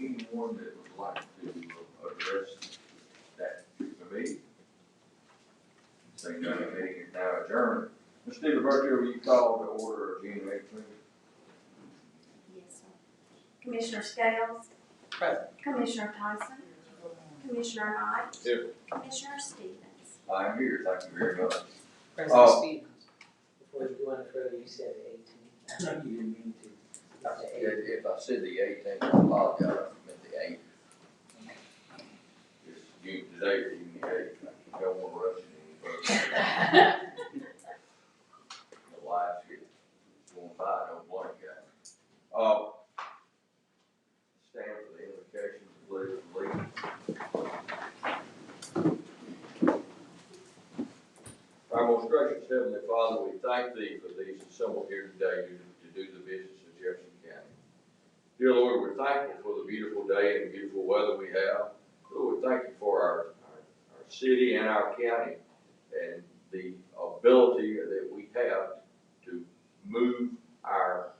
anyone that would like to address that committee? Saying none, the meeting is now adjourned. Ms. Stephen Burchill, will you call the order of January 8th? Yes, sir. Commissioner Scales? Present. Commissioner Tyson? Commissioner Knight? Here. Commissioner Stevens? I am here, thank you very much. President Stevens. Before you go any further, you said the 18th. I know you didn't mean to. About the 8th. If I said the 18th, I apologize, I meant the 8th. It's June today, or June the 8th, I don't want to rush it any further. The lights get going by, don't blink at me. Stand for the invocation, pledge of allegiance. Our most gracious Heavenly Father, we thank Thee for these assembled here today to do the business of Jefferson County. Dear Lord, we're thankful for the beautiful day and the beautiful weather we have. Lord, we thank you for our city and our county and the ability that we have to move our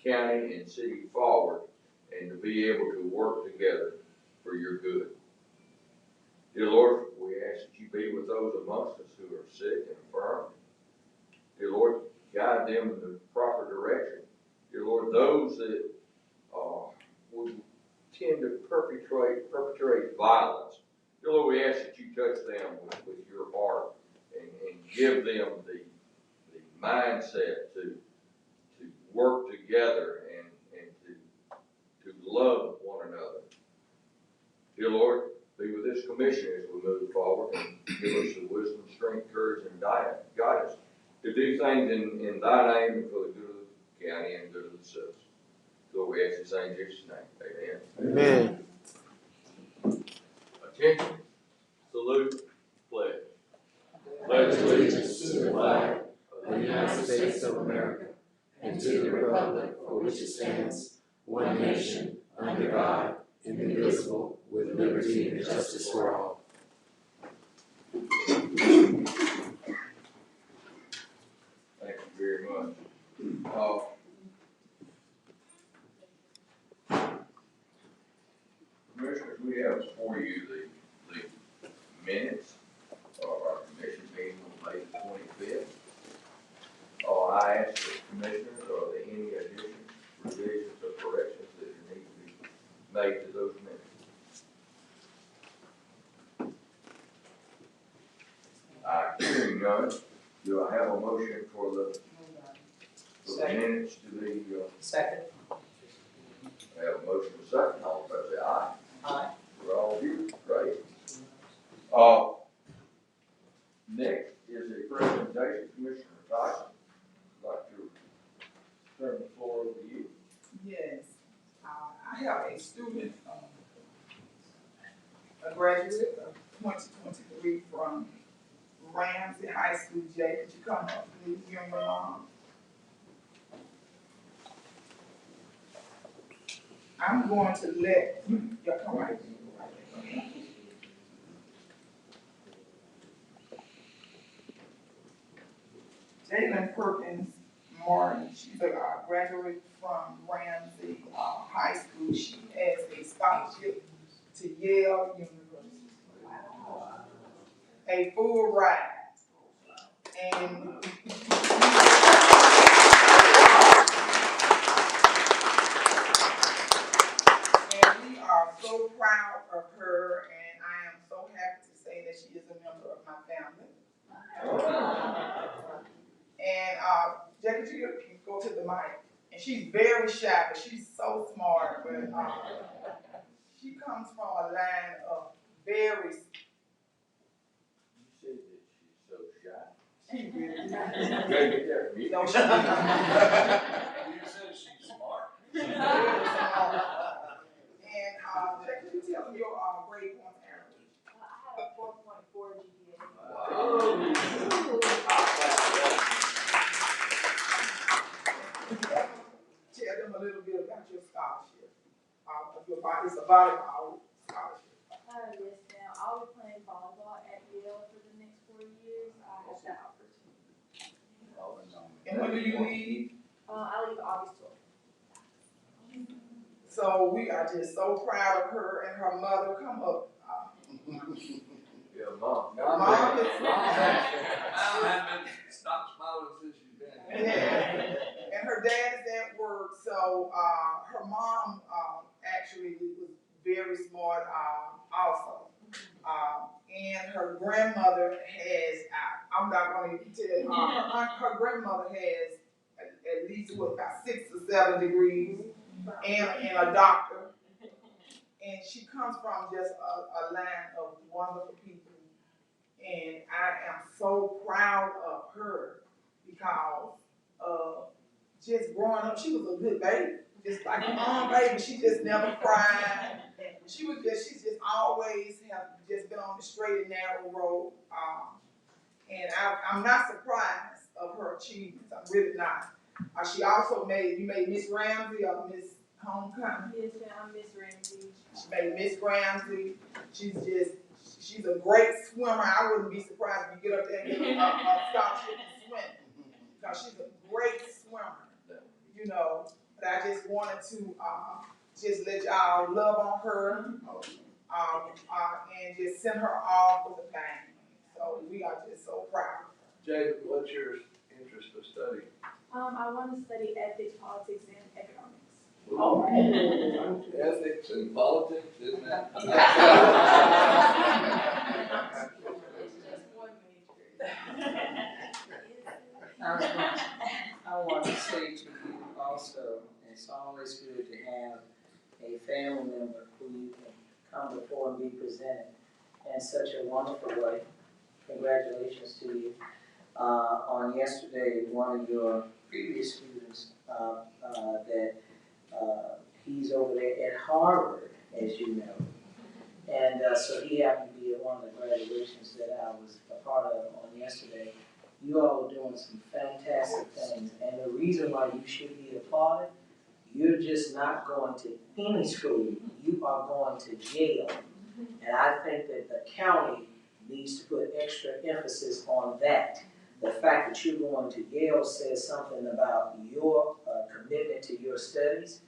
county and city forward and to be able to work together for your good. Dear Lord, we ask that you be with those amongst us who are sick and infirm. Dear Lord, guide them in the proper direction. Dear Lord, those that would tend to perpetrate violence. Dear Lord, we ask that you touch them with your heart and give them the mindset to work together and to love one another. Dear Lord, be with this commission as we move forward and give us the wisdom, strength, courage, and guidance to do things in thy name and for the good of the county and good of the citizens. Lord, we ask this in Jesus' name. Amen. Amen. Attention, salute, pledge. Pledge allegiance to the flag of the United States of America and to the republic for which it stands, one nation, under God, indivisible, with liberty and justice for all. Thank you very much. Commissioners, we have before you the minutes of our commission meeting on May the 25th. I ask the commissioners, are there any additions, revisions, or corrections that need to be made to those minutes? Hearing none, do I have a motion for the minutes to be? Second. I have a motion for second. All in favor say aye. Aye. We're all here. Great. Next is a presentation, Commissioner Tyson. I'd like to turn the floor over to you. Yes, I have a student, a graduate of 2023 from Ramsey High School. Jay, could you come up, please, you and your mom? I'm going to let you come right here. Jalen Perkins Martin, she's a graduate from Ramsey High School. She has a scholarship to Yale University. Wow. A full ride. And we are so proud of her, and I am so happy to say that she is a member of my family. And Jackie, you can go to the mic. And she's very shy, but she's so smart. But she comes from a line of very. You said that she's so shy. She really is. You gotta get there for me. No, she is. You said she's smart. And Jackie, you tell them your grade point average. I had a 4.4 GPA. Tell them a little bit about your scholarship. It's a volleyball scholarship. Yes, ma'am. I'll be playing volleyball at Yale for the next 4 years. I have that opportunity. And when do you leave? I leave August 12th. So we are just so proud of her and her mother. Come up. Yeah, Mom. Mom is- haven't stopped smiling since she's been here. Yeah. And her dad is at work, so her mom actually was very smart also. And her grandmother has, I'm not going to tell you, her grandmother has at least about 6 or 7 degrees and a doctor. And she comes from just a line of wonderful people. And I am so proud of her because just growing up, she was a good baby. Just like a mom baby, she just never cried. She's just always have just been on the straight and narrow road. And I'm not surprised of her achievements. I'm really not. She also you made Miss Ramsey or Miss Homecoming. Yes, ma'am, Miss Ramsey. She made Miss Ramsey. She's a great swimmer. I wouldn't be surprised if you get up there and get a scholarship in swimming. Because she's a great swimmer, you know. But I just wanted to just let y'all love on her and just send her off with a bang. So we are just so proud. Jay, what's your interest of study? I want to study ethics, politics, and economics. Oh. Ethics and politics, isn't that? Just one major. I want to say to you also, it's always good to have a family member who you can come before and be presented in such a wonderful way. Congratulations to you. On yesterday, one of your previous students, he's over there at Harvard, as you know. And so he happened to be at one of the graduations that I was a part of on yesterday. You all are doing some fantastic things, and the reason why you should be applauded, you're just not going to any school, you are going to Yale. And I think that the county needs to put extra emphasis on that. The fact that you're going to Yale says something about your commitment to your studies,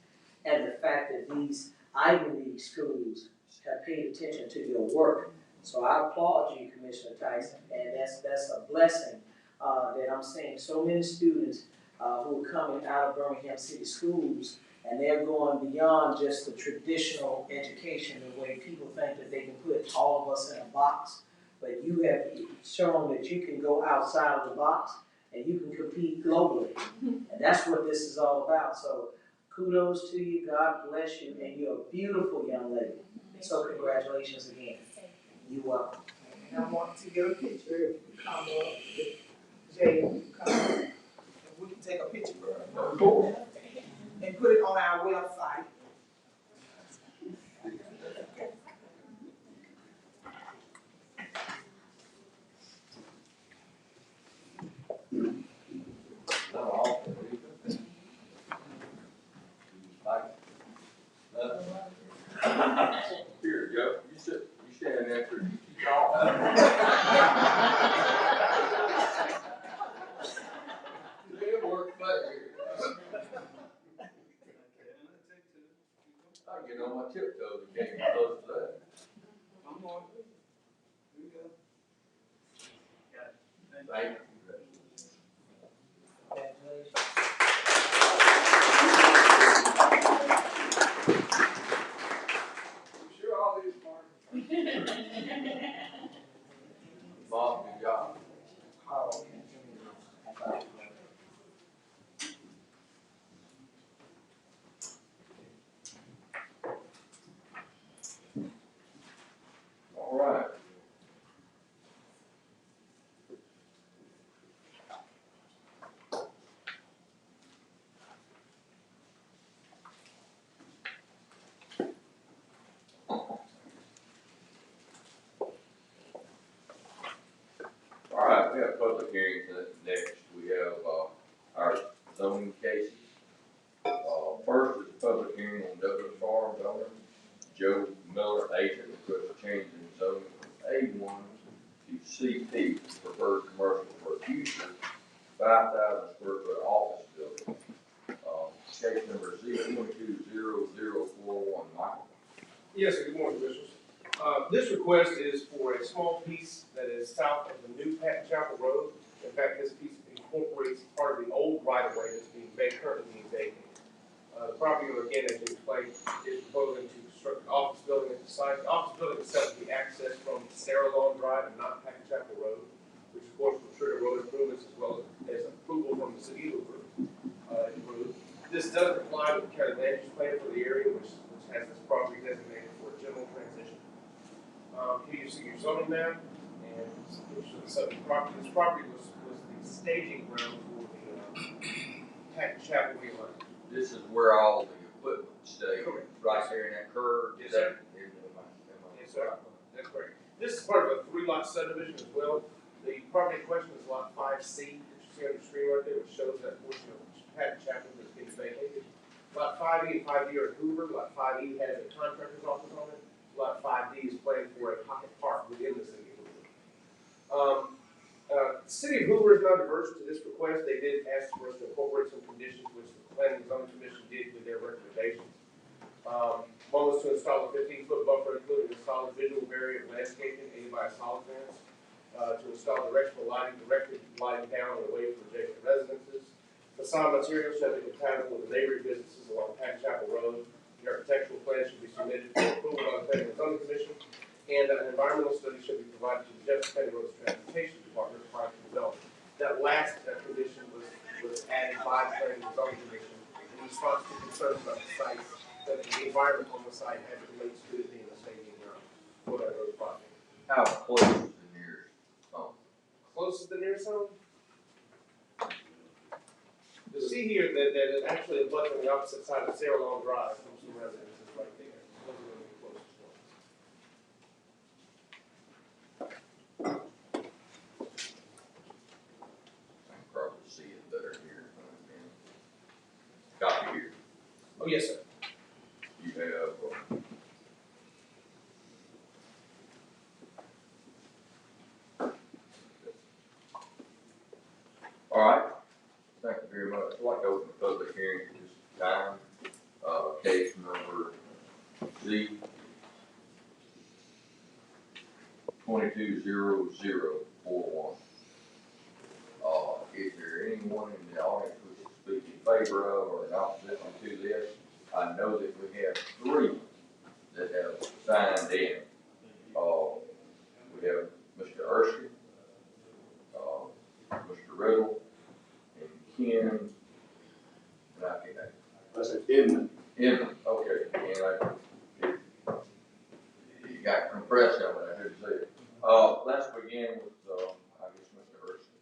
and the fact that these Ivy League schools have paid attention to your work. So I applaud you, Commissioner Tyson, and that's a blessing that I'm seeing so many students who are coming out of Birmingham City schools, and they're going beyond just the traditional education, the way people think that they can put all of us in a box. But you have shown that you can go outside of the box and you can compete globally. And that's what this is all about. So kudos to you, God bless you, and you're a beautiful young lady. So congratulations again. You're welcome. And I want to get a picture if you come up. Jay, if you come up. And we can take a picture and put it on our website. Not all. Here, Joe, you stand there for you talk. It worked better here. I get on my tiptoes and can't get close to that. One more. Here we go. Thank you. Congratulations. You sure all these smart? Mom, good job. Oh, okay. All right. All right, we have public hearings next. We have, our zoning cases. First is a public hearing on Douglas Farms owner Joe Miller, agent, requests a change in zoning from A1 to CP, preferred commercial for a future 5,000 square foot office building. Case number Z 220044 Yes, sir. Good morning, Commissioners. This request is for a small piece that is south of the new Patton Chapel Road. In fact, this piece incorporates part of the old right-of-way that's currently being vacated. The property owner, again, as you explained, is proposing to construct an office building at the site. The office building itself will be accessed from Sarah Lawn Drive and not Patton Chapel Road, which of course will trigger road improvements as well as approval from the city of Hoover. This does comply with the county land use plan for the area, which has this property designated for a general transition. Here you see your zoning map, and so this property was the staging ground for the Patton Chapel reline. This is where all the equipment stays, Correct. right there in that curve? Yes, sir. Yes, Sir, that's correct. This is part of a 3-lot subdivision as well. The property in question is lot 5C, that you see on the screen right there, which shows that portion of Patton Chapel that's getting vacated. Lot 5E and 5D are in Hoover. Lot 5E has a contractor's office on it. Lot 5D is planned for a pocket park within the city of Hoover. The city of Hoover is not averse to this request. They did ask for us to incorporate some conditions, which the Planning and Zoning Commission did with their recommendations. One was to install a 15-foot buffer, including a solid visual barrier of landscaping aided by a solid fence. To install directional lighting directly lighting down and away from adjacent residences. Facade materials shall be compatible with the neighboring businesses along Patton Chapel Road. The architectural plan should be submitted for approval by the Planning and Zoning Commission, and an environmental study should be provided to the Jefferson County Roads Transportation Department prior to development. That last condition was added by the Planning and Zoning Commission in response to concerns about the site, that the environment on the site as it relates to it being a staging ground for that road project. How close is the nearest home? Closest to the nearest home? You see here that it actually abuts on the opposite side of Sarah Lawn Drive from some residences right there. Those are the closest ones. I can probably see it better here. Copy here. Oh, yes, sir. You have, all right. Thank you very much. I'd like to open the public hearing at this time. Case number Z 220041. Is there anyone in the audience who would speak in favor of or in opposition to this? I know that we have 3 that have signed in. We have Mr. Erskine, Mr. Riddle, and Ken, and I can't. That's an Inman. Inman, okay, and you got compressed on it, I heard you say it. Let's begin with, I guess, Mr. Erskine.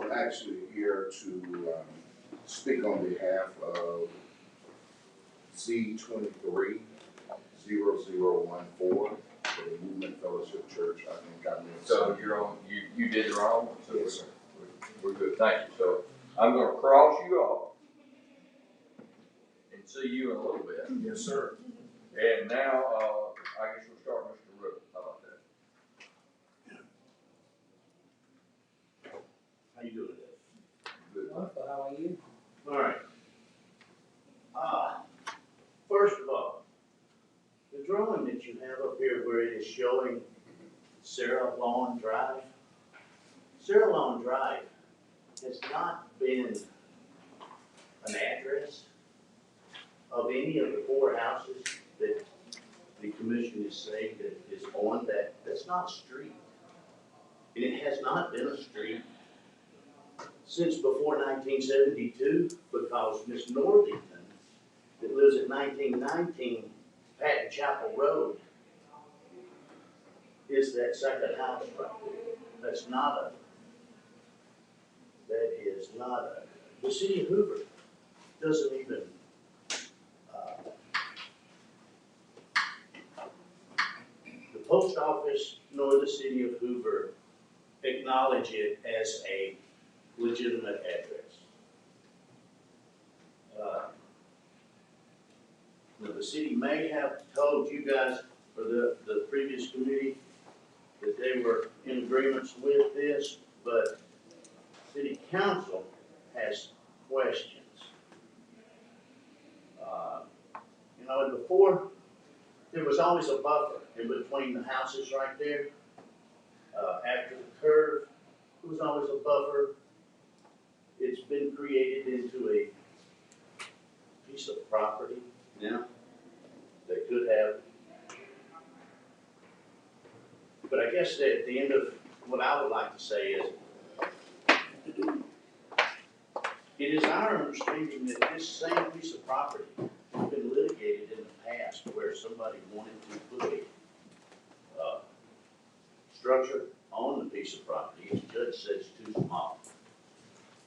I'm actually here to speak on behalf of C230014 for the Movement Fellowship Church. I think I meant So you're on, you did it wrong, so Yes, sir. we're good, thank you. So I'm gonna cross you off and see you in a little bit. Yes, sir. And now, I guess we'll start with Mr. Riddle, how about that? How you doing today? Good. Wonderful, how are you? All right. First of all, the drawing that you have up here where it is showing Sarah Lawn Drive, Sarah Lawn Drive has not been an address of any of the 4 houses that the commission is saying that is on that. That's not a street. And it has not been a street since before 1972, because Miss Northington, that lives at 1919 Patton Chapel Road, is that second house right there. That is not a, the city of Hoover doesn't even, the post office nor the city of Hoover acknowledge it as a legitimate address. Now, the city may have told you guys, or the previous committee, that they were in agreements with this, but city council council has questions. You know, and before, there was always a buffer in between the houses right there. After the curve, there was always a buffer. It's been created into a piece of property now that could have. But I guess that at the end of what I would like to say is, it is our understanding that this same piece of property has been litigated in the past where somebody wanted to put a structure on the piece of property, and the judge said it's too small.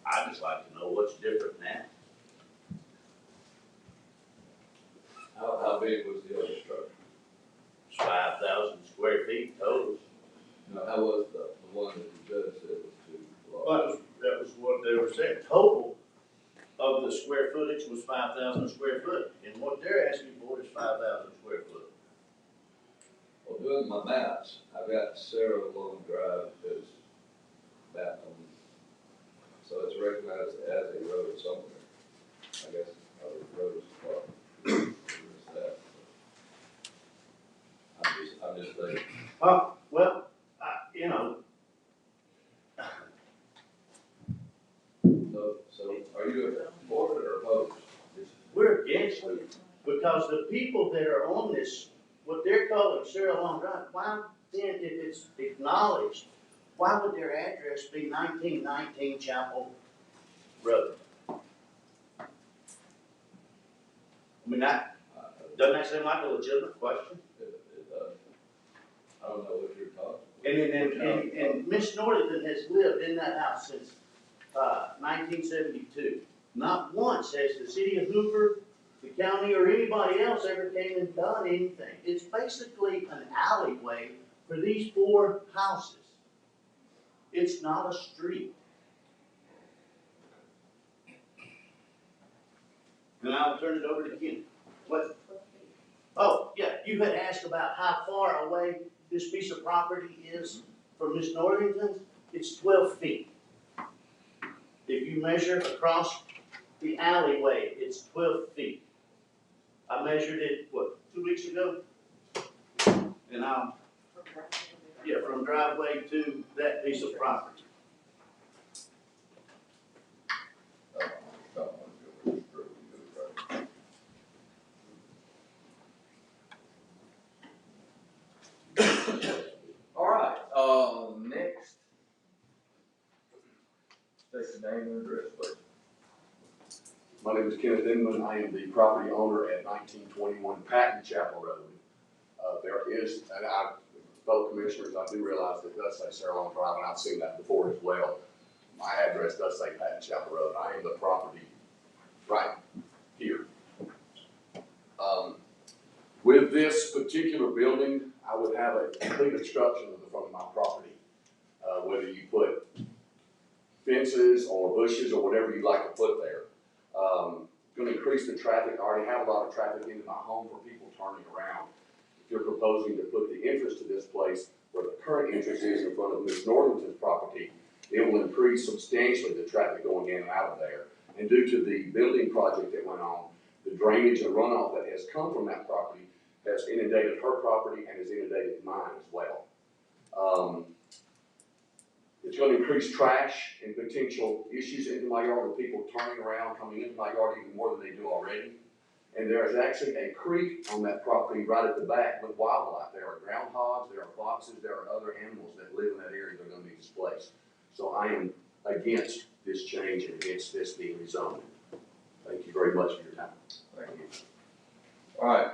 I'd just like to know what's different now. How big was the other structure? It's 5,000 square feet total. No, how was the one that the judge said was too large? But that was what they were saying. Total of the square footage was 5,000 square foot, and what they're asking for is 5,000 square foot. Well, doing my maps, I've got Sarah Long Drive as map on, so it's recognized as a road somewhere. I guess other roads are that. I'm just thinking. Well, you know, So are you for it or opposed? we're against it because the people that are on this, what they're calling Sarah Long Drive, why then, if it's acknowledged, why would their address be 1919 Chapel Road? I mean, doesn't that seem like a legitimate question? It does. I don't know what you're talking about. And Miss Northington has lived in that house since 1972. Not once has the city of Hoover, the county, or anybody else ever came and done anything. It's basically an alleyway for these 4 houses. It's not a street. And I'll turn it over to Ken. What? Oh, yeah, you had asked about how far away this piece of property is from Miss Northington's. It's 12 feet. If you measure across the alleyway, it's 12 feet. I measured it, 2 weeks ago? And from driveway to that piece of property. All right, next. State your name and address, please. My name is Kenneth Inman. I am the property owner at 1921 Patton Chapel Road. There is, and fellow commissioners, I do realize that it does say Sarah Long Drive, and I've seen that before as well. My address does say Patton Chapel Road. I am the property right here. With this particular building, I would have a complete obstruction of the front of my property. Whether you put fences or bushes or whatever you'd like to put there. Going to increase the traffic. I already have a lot of traffic into my home for people turning around. If you're proposing to put the entrance to this place where the current entrance is in front of Ms. Northington's property, it will increase substantially the traffic going in and out of there. And due to the building project that went on, the drainage and runoff that has come from that property has inundated her property and has inundated mine as well. It's going to increase trash and potential issues into my yard with people turning around, coming into my yard even more than they do already. And there is actually a creek on that property right at the back with wildlife. There are groundhogs, there are foxes, there are other animals that live in that area that are going to be displaced. So I am against this change and against this being rezoned. Thank you very much for your time. Thank you. All right,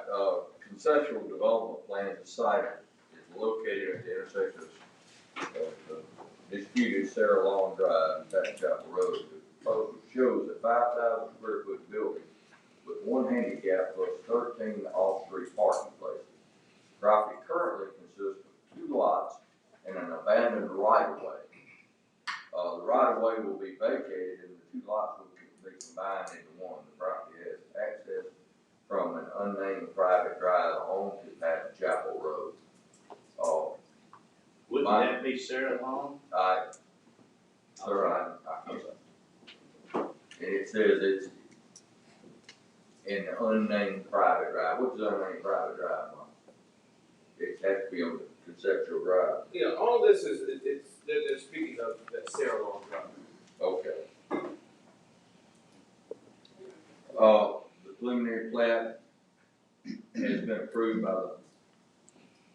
conceptual development plan to site is located at the intersection of the disputed Sarah Long Drive and Patton Chapel Road. The proposal shows a 5,000 square foot building with 1 handicap plus 13 off-street parking places. Property currently consists of 2 lots and an abandoned right-of-way. The right-of-way will be vacated and the 2 lots will be combined into one. The property has access from an unnamed private drive onto Patton Chapel Road. Wouldn't that be Sarah Long? I'm sorry. and it says it's in the unnamed private drive. What's the unnamed private drive, Mike? It has to be on the conceptual drive. Yeah, all this is, they're speaking of that Sarah Long Drive. Okay. The preliminary plat has been approved by the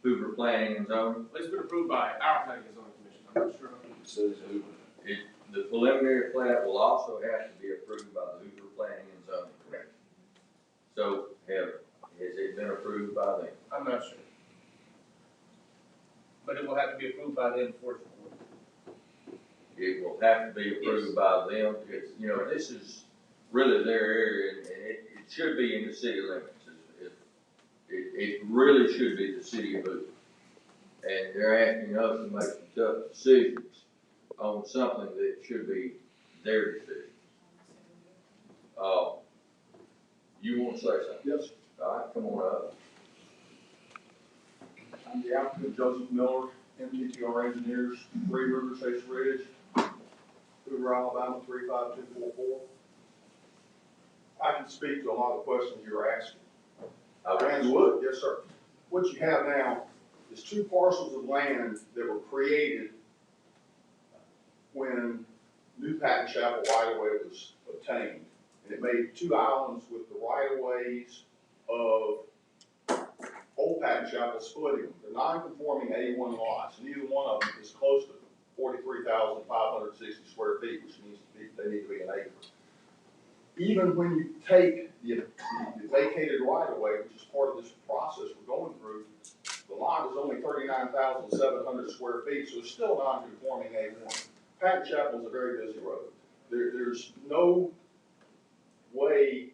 Hoover Planning and Zoning. It's been approved by our planning and zoning commission, I'm not sure. It says Hoover. The preliminary plat will also have to be approved by the Hoover Planning and Zoning Commission. So has it been approved by them? I'm not sure. But it will have to be approved by them for it. It will have to be approved by them. It's, you know, this is really their area, and it should be in the city limits. It really should be the city of Hoover. And they're asking us to make some tough decisions on something that should be their decision. You want to say something? Yes, All right, come on up. I'm the applicant Joseph Miller, MTTR Engineers, 3 River Chase Ridge, Hoover, Alabama, 35244. I can speak to a lot of the questions you were asking. You would? Yes, sir. What you have now is 2 parcels of land that were created when New Patton Chapel right-of-way was obtained. And it made 2 islands with the right-of-ways of Old Patton Chapel splitting them. They're non-conforming A1 lots. Neither one of them is close to 43,560 square feet, which means they need to be an acre. Even when you take the vacated right-of-way, which is part of this process we're going through, the lot is only 39,700 square feet, so it's still non-conforming A1. Patton Chapel is a very busy road. There's no way,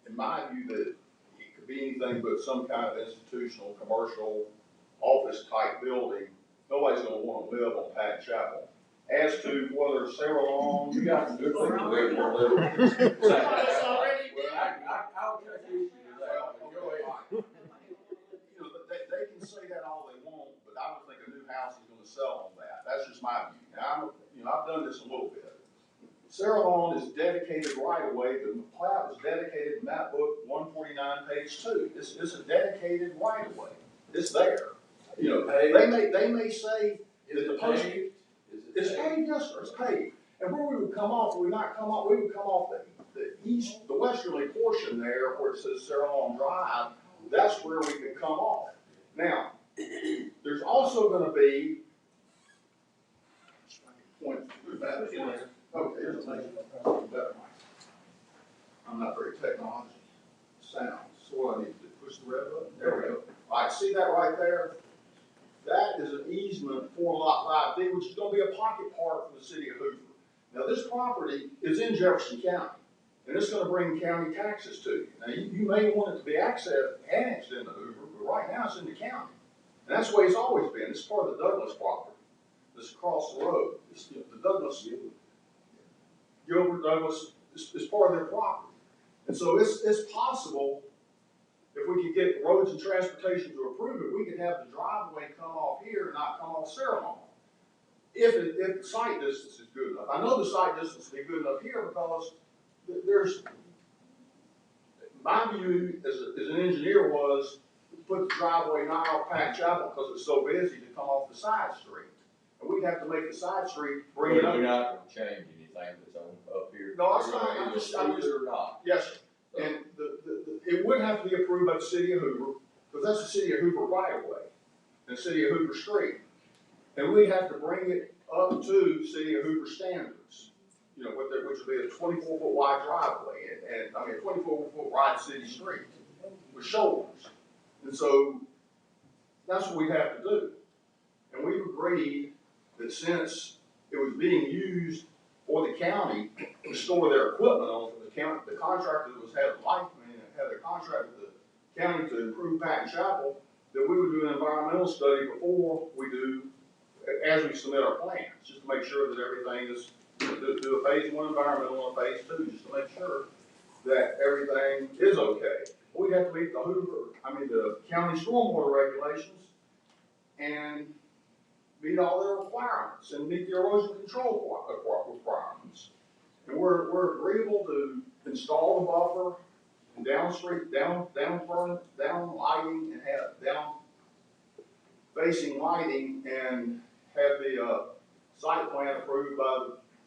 in my view, that it could be anything but some kind of institutional, commercial, office-type building. Nobody's gonna wanna live on Patton Chapel. As to whether Sarah Long, You got some good things to live on little. Well, I'll take issue with that. Go ahead. You know, they can say that all they want, but I don't think a new house is gonna sell on that. That's just my view. Now, I've done this a little bit. Sarah Lawn is dedicated right away. The plat was dedicated in that book, 149, page 2. It's a dedicated right of way. It's there. You know, they may say that the post. It's paved, yes, sir. It's paved. And where we would come off, we would not come off. We would come off the westerly portion there, where it says Sarah Lawn Drive. That's where we could come off. Now, there's also going to be. Point that in there. Okay, here's a thing. I'm not very technology sound. So what I need to do, push the red button? There we go. All right, see that right there? That is an easement for lot 5D, which is going to be a pocket park for the city of Hoover. Now, this property is in Jefferson County, and it's going to bring county taxes to you. Now, you may want it to be annexed into Hoover, but right now it's in the county. And that's the way it's always been. It's part of the Douglas property. It's across the road. It's, the Douglas, Gilbert Douglas is part of their property. And so it's possible, if we could get roads and transportation to approve it, we could have the driveway come off here and not come off Sarah Lawn. If the site distance is good enough. I know the site distance will be good enough here because there's, my view as an engineer was to put the driveway not off Patton Chapel because it's so busy to come off the side street. And we'd have to make the side street bring it up. You're not gonna change anything that's up here. No, that's not. I'm just. Or not. Yes, sir. And it would have to be approved by the city of Hoover, because that's the city of Hoover right of way, and the city of Hoover street. And we'd have to bring it up to city of Hoover standards, you know, which would be a 24-foot wide driveway, and I mean, a 24-foot wide city street with shoulders. And so that's what we have to do. And we've agreed that since it was being used for the county to store their equipment on, for the county, the contractor was had a contract with the county to improve Patton Chapel, that we would do an environmental study before we do, as we submit our plans, just to make sure that everything is, do a phase 1 environmental and a phase 2, just to make sure that everything is okay. We'd have to meet the county stormwater regulations and meet all their requirements and meet the erosion control requirements. And we're we're agreeable to install the buffer and down lighting and have down facing lighting and have the, site plan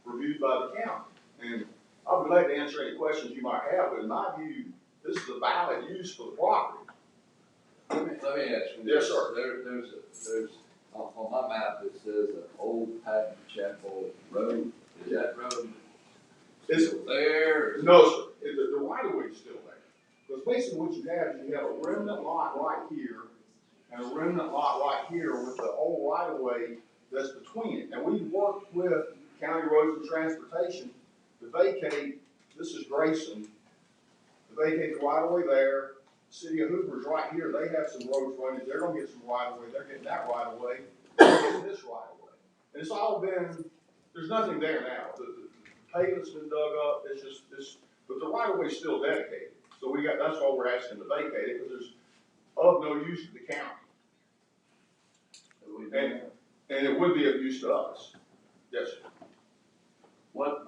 reviewed by the county. And I'll be glad to answer any questions you might have, but in my view, this is a valid use for the property. Let me ask you. Yes, sir. There's, on my map, it says an old Patton Chapel Road. Is that road still there? Or- No, sir, the right of way is still there. Because basically what you have is you have a remnant lot right here and a remnant lot right here with the old right of way that's between it. And we've worked with County Roads and Transportation to vacate, this is Grayson, to vacate the right of way there. City of Hoover's right here, they have some road frontage, they're gonna get some right of way, they're getting that right of way, they're getting this right of way. And it's all been, there's nothing there now, the pavement's been dug up, it's just this, but the right of way's still dedicated. So that's why we're asking to vacate it, because there's of no use to the county. And it would be of use to us. Yes, sir. What's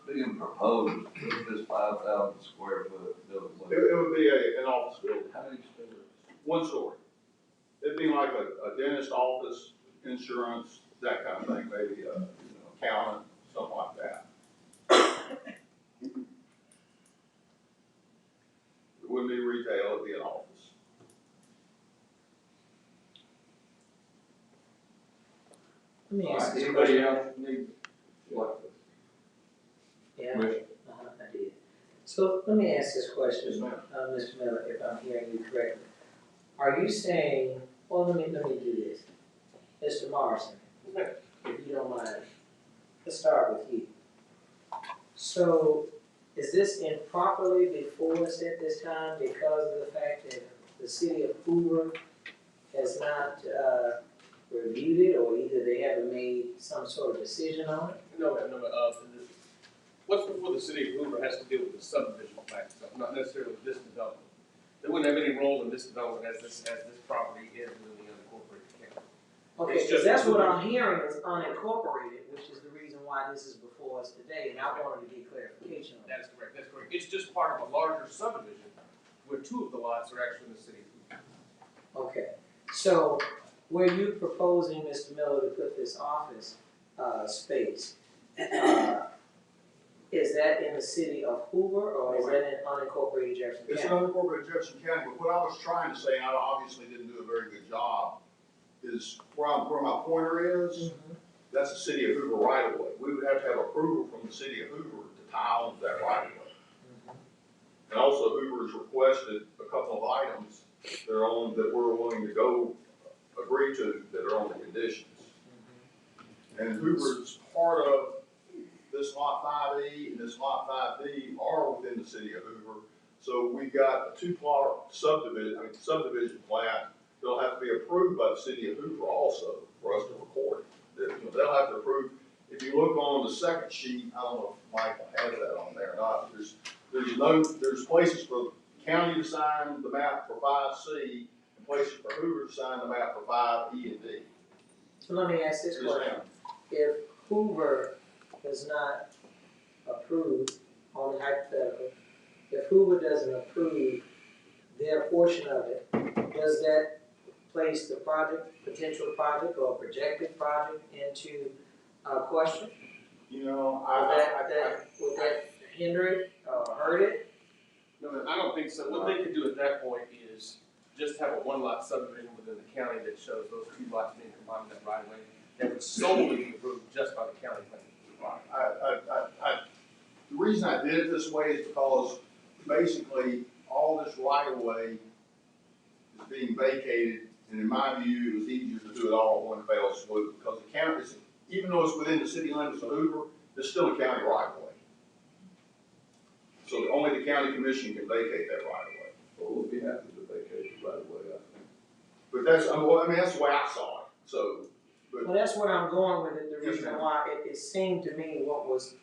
being proposed with this 5,000 square foot building? It would be an office building, How many stories? one story. It'd be like a dentist office, insurance, that kind of thing, maybe accountant, something like that. It wouldn't be retail, it'd be an office. Let me ask this Anybody question. else need, what? Yeah, Commissioner? I did. So let me ask this question, Yes, ma'am. Mr. Miller, if I'm hearing you correctly. Are you saying, well, let me do this. Mr. Morrison, if you don't mind, let's start with you. So is this improperly before us at this time because of the fact that the city of Hoover has not reviewed it, or either they haven't made some sort of decision on it? No, what's before the city of Hoover has to deal with the subdivision plan stuff, not necessarily this development. They wouldn't have any role in this development as this property is within the unincorporated county. Okay, It's because just- that's what I'm hearing is unincorporated, which is the reason why this is before us today, and I wanted to get clarification on that. That is correct, that's correct. It's just part of a larger subdivision where two of the lots are actually in the city of Hoover. Okay, so were you proposing, Mr. Miller, to put this office space, is that in the city of Hoover, or is that in unincorporated Jefferson It's County? an unincorporated Jefferson County, but what I was trying to say, and I obviously didn't do a very good job, is where my pointer is, that's the city of Hoover right of way. We would have to have approval from the city of Hoover to tie on to that right of way. And also Hoover's requested a couple of items that we're willing to agree to that are on the conditions. And Hoover's part of this lot 5E and this lot 5D are within the city of Hoover. So we've got a two-plot subdivision plat that'll have to be approved by the city of Hoover also for us to record it. They'll have to approve. If you look on the second sheet, I don't know if Michael has that on there or not. There's places for the county to sign the map for 5C and places for Hoover to sign the map for 5E and D. So let me ask this question. If Hoover does not approve, only hypothetical, if Hoover doesn't approve their portion of it, does that place the potential project or projected project into question? You know, Would that hinder it or hurt it? No, I don't think so. What they could do at that point is just have a one-lot subdivision within the county that shows those two lots being combined in that right away. That would solely be approved just by the county planning. The reason I did it this way is because basically all this right of way is being vacated, and in my view, it was easier to do it all in one fell swoop because the county, even though it's within the city limits of Hoover, it's still a county right of way. So only the county commission can vacate that right of way. Well, we'll be happy to vacate it right away, I think. But that's the way I saw it. So, Well, that's what I'm going with it. The Yes, reason ma'am. why it seemed to me what was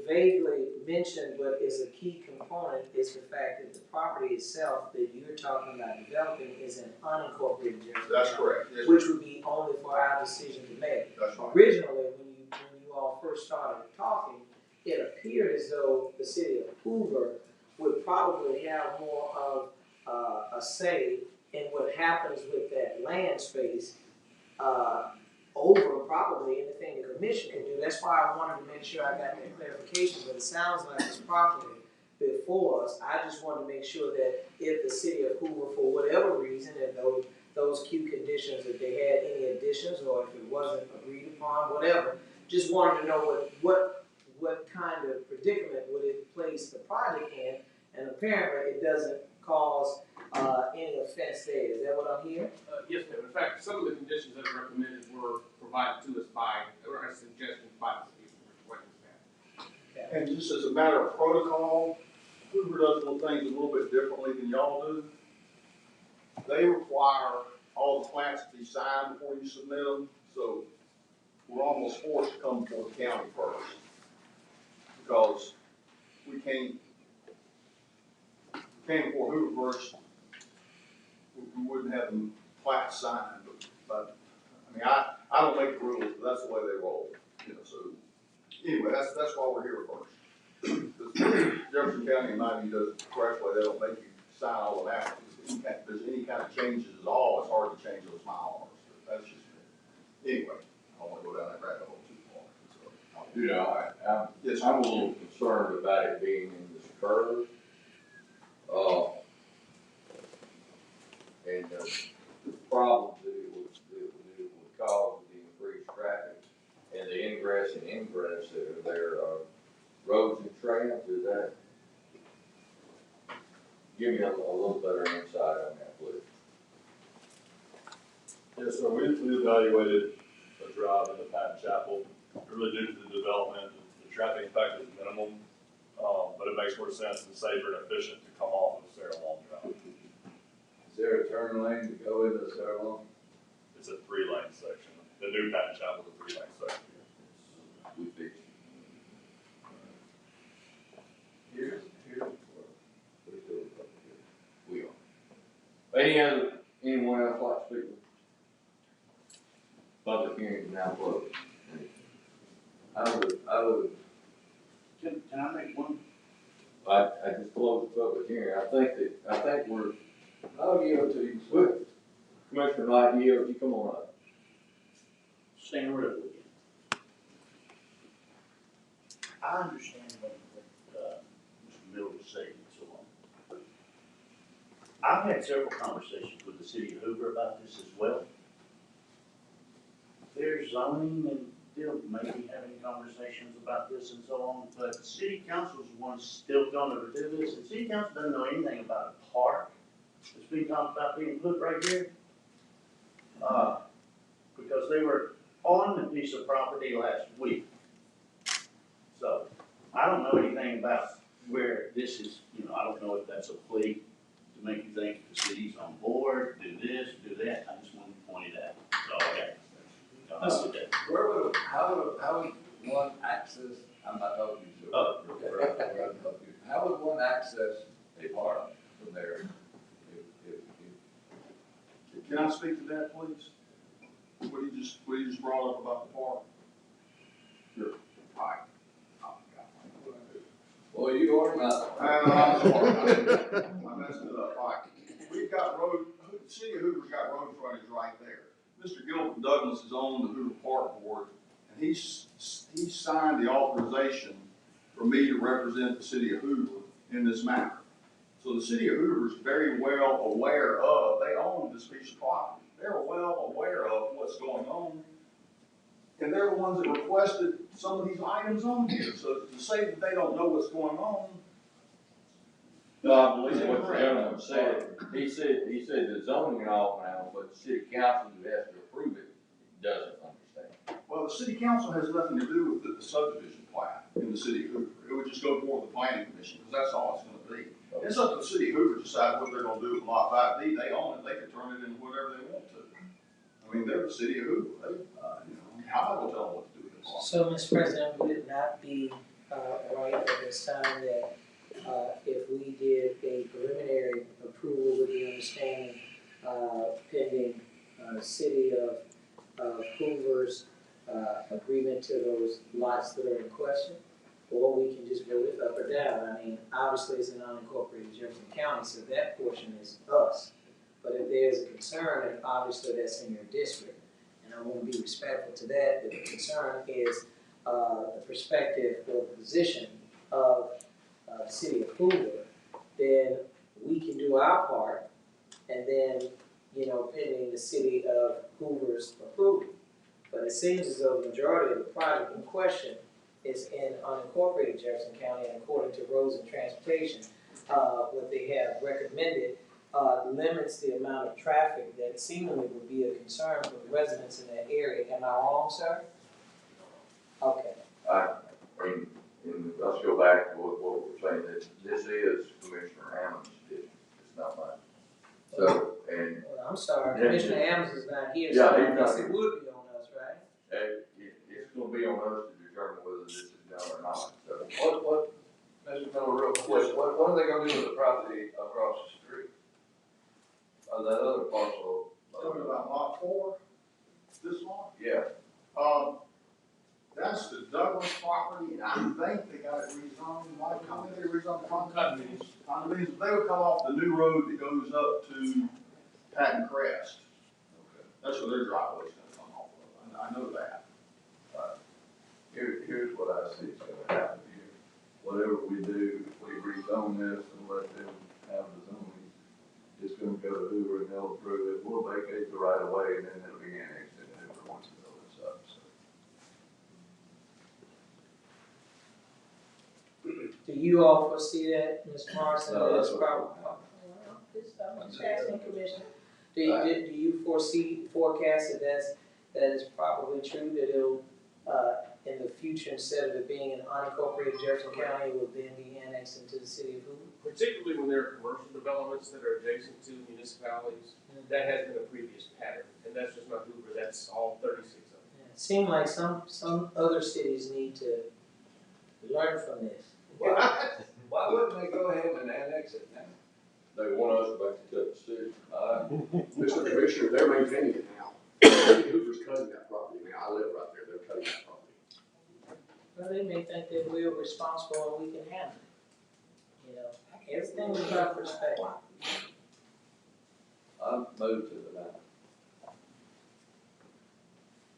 vaguely mentioned, but is a key component, is the fact that the property itself that you're talking about developing is an unincorporated Jefferson that's County, correct. Yes, which would be only for our decision to make. that's right. Originally, when you all first started talking, it appeared as though the city of Hoover would probably have more of a say in what happens with that land space, over probably anything the commission can do. That's why I wanted to make sure I got that clarification, but it sounds like it's properly before us. I just wanted to make sure that if the city of Hoover, for whatever reason, and those Q conditions, if they had any additions, or if it wasn't agreed upon, whatever, just wanted to know what kind of predicament would it place the project in, and apparently it doesn't cause any offense there. Is that what I'm hearing? Yes, ma'am. In fact, some of the conditions that are recommended were provided to us by, or as suggestions by the city of Hoover. And just as a matter of protocol, Hoover does little things a little bit differently than y'all do. They require all the plans to be signed before you submit them, so we're almost forced to come before the county first. Because we came before Hoover first, we wouldn't have them plats signed, but, I mean, I don't make the rules, but that's the way they roll, you know, so, anyway, that's why we're here first. Because Jefferson County, in my view, does it correctly. They don't make you sign all of that. If there's any kind of changes at all, it's hard to change those mile markers. That's just me. Anyway, I don't want to go down that rabbit hole too far. So, You know, I'm a little concerned about it being in this curve. And the problems that it would cause with the increased traffic and the ingress and ingress that are there, roads and trams, is that? Give me a little better insight on that, please. Yes, sir, we evaluated the drive in the Patton Chapel, really due to the development, the traffic impact is minimum, but it makes more sense and safer and efficient to come off of Sarah Long Drive. Is there a turn lane to go into Sarah Long? It's a 3-lane section. The new Patton Chapel is a 3-lane section. We fixed it. Here's we are. Anyone else like to speak? Public hearing is now closed. I would. Can I make one? I just closed the public hearing. I think I'll yield to you. Swift. Commissioner Knight, yield, you come on up. Stand with you. I understand what Mr. Miller was saying and so on. I've had several conversations with the city of Hoover about this as well. There's zoning and they'll maybe having conversations about this and so on, but the city council's the one still gonna do this, and city council doesn't know anything about a park that's being talked about being put right here. Because they were on the piece of property last week. So, I don't know anything about where this is, I don't know if that's a plea to make you think the city's on board, do this, do that. I just wanted to point it out. So, okay. How would one access, I'm not helping you, so. How would one access a park from there? can I speak to that, please? What you just brought up about the park? Sure. Right. Well, you are not. I'm sorry, I messed it up. All right. We've got the city of Hoover's got road frontage right there. Mr. Gilbert Douglas is on the Hoover Park Board, and he signed the authorization for me to represent the city of Hoover in this matter. So the city of Hoover is very well aware of, they own this piece of property. They're well aware of what's going on. And they're the ones that requested some of these items on here. So to say that they don't know what's going on. No, I believe what the gentleman said. He said the zoning and all now, but the city council who has to approve it doesn't understand. Well, the city council has nothing to do with the subdivision plan in the city of Hoover. It would just go before the planning commission, because that's all it's gonna be. It's up to the city of Hoover to decide what they're gonna do with lot 5D. They own it, they can turn it into whatever they want to. I mean, they're the city of Hoover. How am I gonna tell them what to do with the park? So, Mr. President, would it not be right at this time that if we did a preliminary approval with the understanding pending city of Hoover's agreement to those lots that are in question, or we can just vote it up or down. I mean, obviously it's an unincorporated Jefferson County, so that portion is us. But if there's a concern, and obviously that's in your district, and I want to be respectful to that, the concern is the perspective or the position of the city of Hoover, then we can do our part, and then, you know, pending the city of Hoover's approval. But it seems as though the majority of the project in question is in unincorporated Jefferson County, and according to Roads and Transportation, what they have recommended limits the amount of traffic that seemingly would be a concern for the residents in that area. Am I wrong, sir? Okay. And let's go back to what we're saying, that this is Commissioner Hammond's district, it's not mine. So, and. Well, I'm sorry, Commissioner Adams is not here, Yeah, so he's I guess not it would be on us, right? It's gonna be on us to determine whether this is done or not, so. Mr. Miller, real quick, what are they gonna do with the property across the street? That other parcel? Talking about lot 4, this lot? Yeah. That's the Douglas property, and I think they got it rezoned, Mike, how many they rezoned condominiums? Condominiums, they would come off the new road that goes up to Patton Crest. Okay. That's where their driveway's gonna come off of, I know that. Here's what I see is gonna happen here. Whatever we do, if we rezone this and let them have the zoning, it's gonna go to Hoover and they'll approve it. We'll vacate the right of way and then it'll be annexed into Hoover once we build this up, so. Do you all foresee that, Mr. Morrison? No, that's That's what- probably. Well, just asking, Commissioner. Do you forecast that is probably true, that it'll, in the future, instead of it being an unincorporated Jefferson County, it will then be annexed into the city of Hoover? Particularly when there are commercial developments that are adjacent to municipalities, that has been a previous pattern, and that's just not Hoover, that's all 36 of them. Yeah, it seems like some other cities need to learn from this. Why wouldn't they go ahead and annex it now? They want us back to cut the city. Mr. Commissioner, they're maintaining it now. Hoover's cutting that property now. I live right there, they're cutting that property. Well, they may think that we're responsible and we can handle it. You know, everything is about perspective. I'm moved to deny.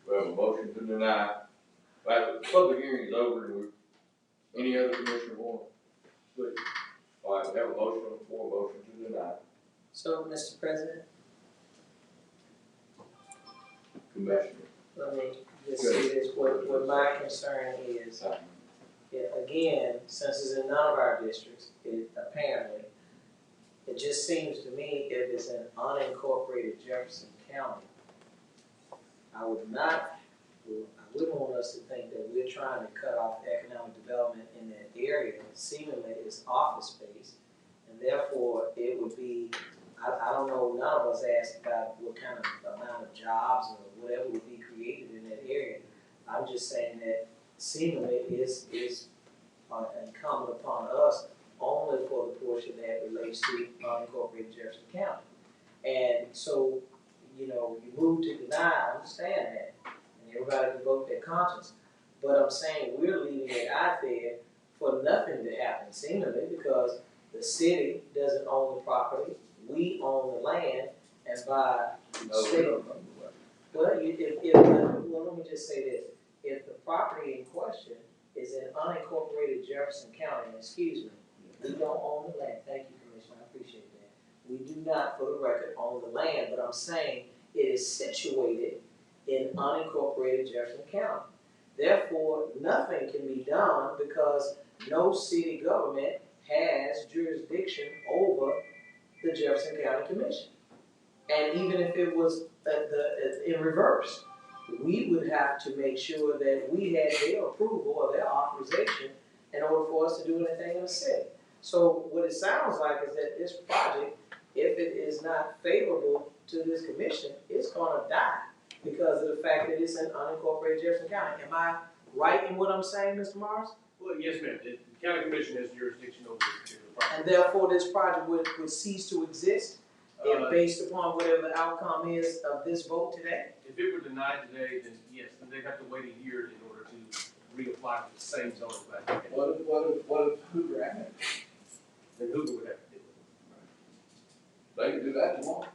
We have a motion to deny. Well, the public hearing is over, and any other commissioner want? Please. All right, we have a motion on the floor, motion to deny. So, Mr. President, Commissioner. let me just say this, what my concern is, again, since it's in none of our districts, apparently, it just seems to me if it's an unincorporated Jefferson County, I wouldn't want us to think that we're trying to cut off economic development in that area. Seemingly it's office space, and therefore it would be, I don't know, none of us asked about what kind of amount of jobs or whatever would be created in that area. I'm just saying that seemingly is incumbent upon us only for the portion that relates to unincorporated Jefferson County. And so, you know, you move to deny, I understand that, and everybody can vote their conscience. But I'm saying we're leaving it out there for nothing to happen, seemingly, because the city doesn't own the property, we own the land, and by state. Well, let me just say this, if the property in question is in unincorporated Jefferson County, excuse me, we don't own the land, thank you, Commissioner, I appreciate that. We do not, for the record, own the land, but I'm saying it is situated in unincorporated Jefferson County. Therefore, nothing can be done because no city government has jurisdiction over the Jefferson County Commission. And even if it was in reverse, we would have to make sure that we had their approval or their authorization in order for us to do anything in the city. So what it sounds like is that this project, if it is not favorable to this commission, it's gonna die because of the fact that it's in unincorporated Jefferson County. Am I right in what I'm saying, Mr. Morris? Well, yes, ma'am, the county commission has jurisdiction over this particular property. And therefore, this project would cease to exist based upon whatever the outcome is of this vote today? If it were denied today, then yes, then they'd have to wait a year in order to reapply for the same zoning classification. What if Hoover annexed? Then Hoover would have to do it. They can do that tomorrow.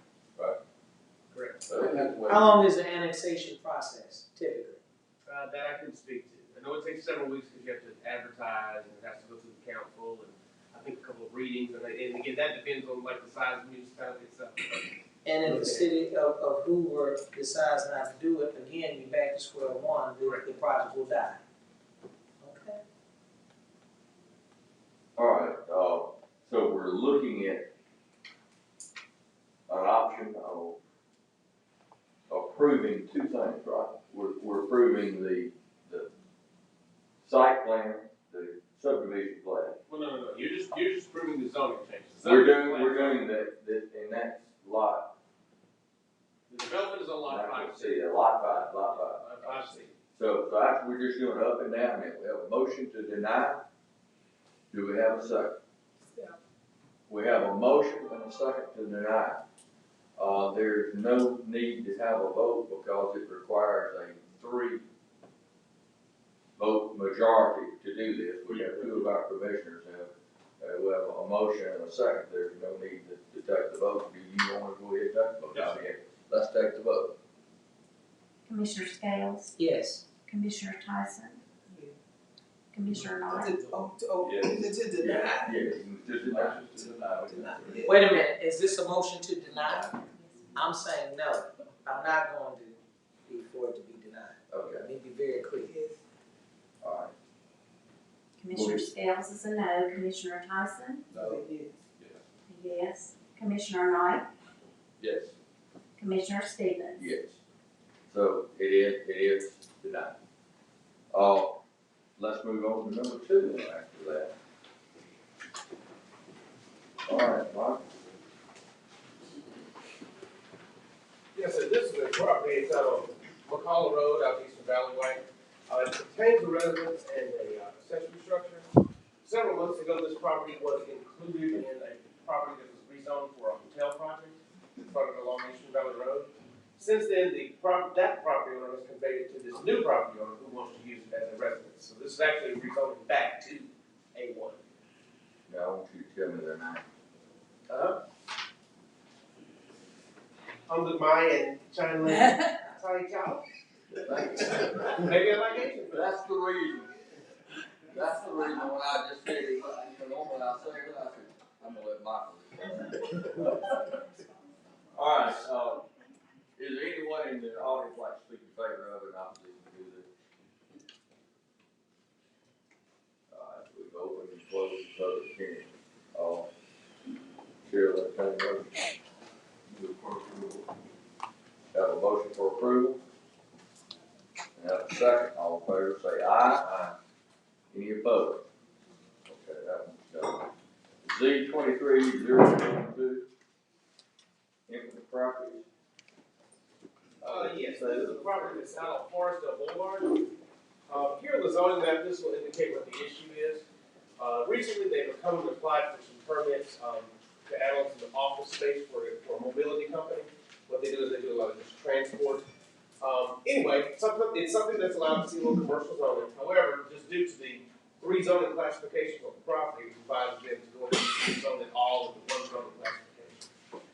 Correct. So they have to wait. How long is the annexation process typically? That I can speak to. I know it takes several weeks because you have to advertise and it has to go through the council and I think a couple of readings and again, that depends on like the size of the municipality itself. And if the city of Hoover decides not to do it, again, you're back to square one, the project will die. Okay. All right, so we're looking at an option of approving two things, right? We're approving the site plan, the subdivision plan. Well, no. You're just approving the zoning changes. We're doing that, and that's lot. The development is on lot I 5C. can see that, lot five. 5C. So after we're just doing up and down, and we have a motion to deny. Do we have a second? We have a motion and a second to deny. There's no need to have a vote because it requires a 3-vote majority to do this. We have 2 of our commissioners have, we have a motion and a second. There's no need to take the vote. Do you want to go ahead and take the vote? Yes. Okay. Let's take the vote. Commissioner Scales, Yes. Commissioner Tyson, Commissioner Knight, To deny. Yeah, you can just deny. Wait a minute, is this a motion to deny? I'm saying no. I'm not going to be for it to be denied. Okay, Let me be very clear. all right. Commissioner Scales is a no, Commissioner Tyson, No. yes, Commissioner Knight, Yes. Commissioner Stevens. Yes. So it is denied. Let's move on to number 2 then after that. All right, Mark. Yes, so this is a property, it's out on McCall Road, out east of Valley Way. It contains a residence and a accessory structure. Several months ago, this property was included in a property that was rezoned for a hotel project in front of along Eastern Valley Road. Since then, that property owner has conveyed it to this new property owner who wants to use it as a residence. So this is actually rezoning back to A1. Now, I want you to tell me their name. I'm the Mayan China Lady. Sorry, y'all. Maybe I like Asian food. That's the reason. That's the reason when I just said it, normally I say it, I said, I'm gonna let Michael. All right, is there anyone in the audience like to speak in favor of it, opposition to this? All right, we've opened and closed the public hearing. Chair, let's take a motion. Move for approval. Have a motion for approval. And have a second, all in favor say aye. Any opposed? Okay, that one's done. Z 23-012, Infinite Properties. Yes, this is a property that's out on Forestdale Boulevard. Here on the zoning map, this will indicate what the issue is. Recently, they've come and applied for some permits, to add on some office space for a mobility company. What they do is they do a lot of just transport. Anyway, it's something that's allowed to see a little commercial zoning. However, just due to the 3 zoning classifications of the property, it advises them to go ahead and zone it all into 1 zoning classification.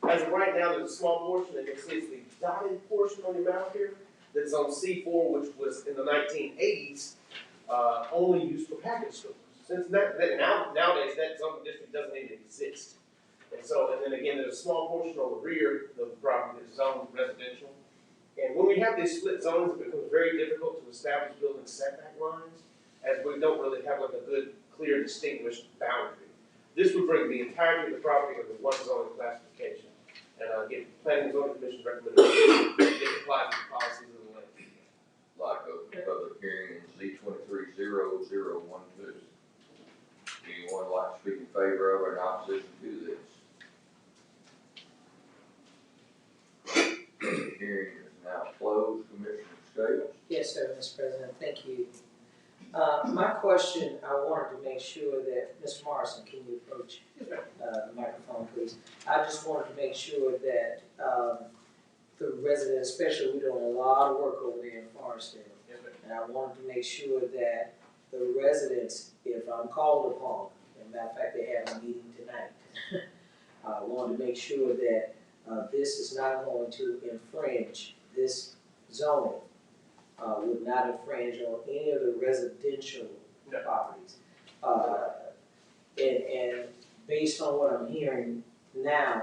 As of right now, there's a small portion, and you'll see it's the dotted portion on your map here, that's on C4, which was in the 1980s, only used for package stores. Since nowadays, that zoning district doesn't even exist. And then again, there's a small portion on the rear of the property that's zoned residential. And when we have these split zones, it becomes very difficult to establish building setback lines, as we don't really have like a good, clear, distinguished boundary. This would bring the entirety of the property under 1 zoning classification. And again, Planning and Zoning Commission recommended it applies to the policies of the land. Like a public hearing in Z 23-0012. Anyone like to speak in favor of or in opposition to this? Public hearing is now closed. Commissioner Scales? Yes, sir, Mr. President, thank you. My question, I wanted to make sure that, Mr. Morrison, can you approach the microphone, please? I just wanted to make sure that the residents, especially, we're doing a lot of work over there in Forestdale. and I wanted to make sure that the residents, if I'm called upon, and matter of fact, they have a meeting tonight, I wanted to make sure that this is not going to infringe, this zoning would not infringe on any of the residential properties. And based on what I'm hearing now,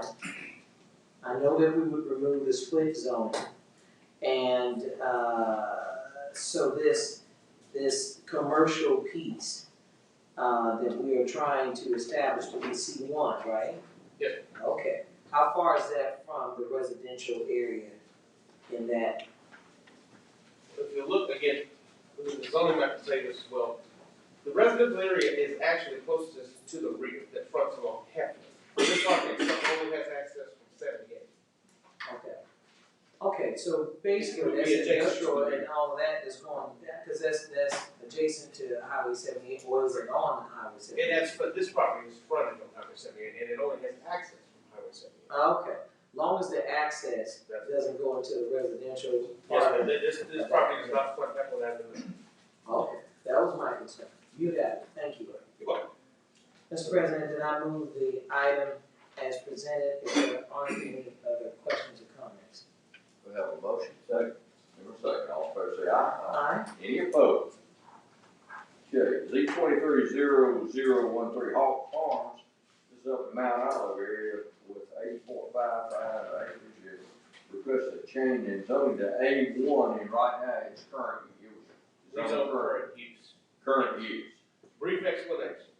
I know that we would remove the split zoning. And so this commercial piece that we are trying to establish to be C1, right? Yes. Okay. How far is that from the residential area in that? If you look again, the zoning map can say this as well. The residential area is actually closest to the rear, that fronts along Heflin. This property only has access from 78. Okay. Okay, so basically It would that's be adjacent industrial to the- and all of that is going, because that's adjacent to Highway 78, or is it on Highway 78? It has, but this property is fronted on Highway 78, and it only has access from Highway 78. Okay, long as the access doesn't go into the residential Yes, part. but this property does not front Heflin Avenue. Okay, that was my concern. You got it, thank you. You're welcome. Mr. President, did I move the item as presented? If there aren't any other questions or comments? We have a motion, second. Second, all in favor say aye. Aye. Any opposed? Okay, Z 230013 Hawk Farms is up in Mount Olive area with 8.55 acres. It requests a change in zoning to A1, and right now it's current use. Rezone current use. Current use. Brief explanation.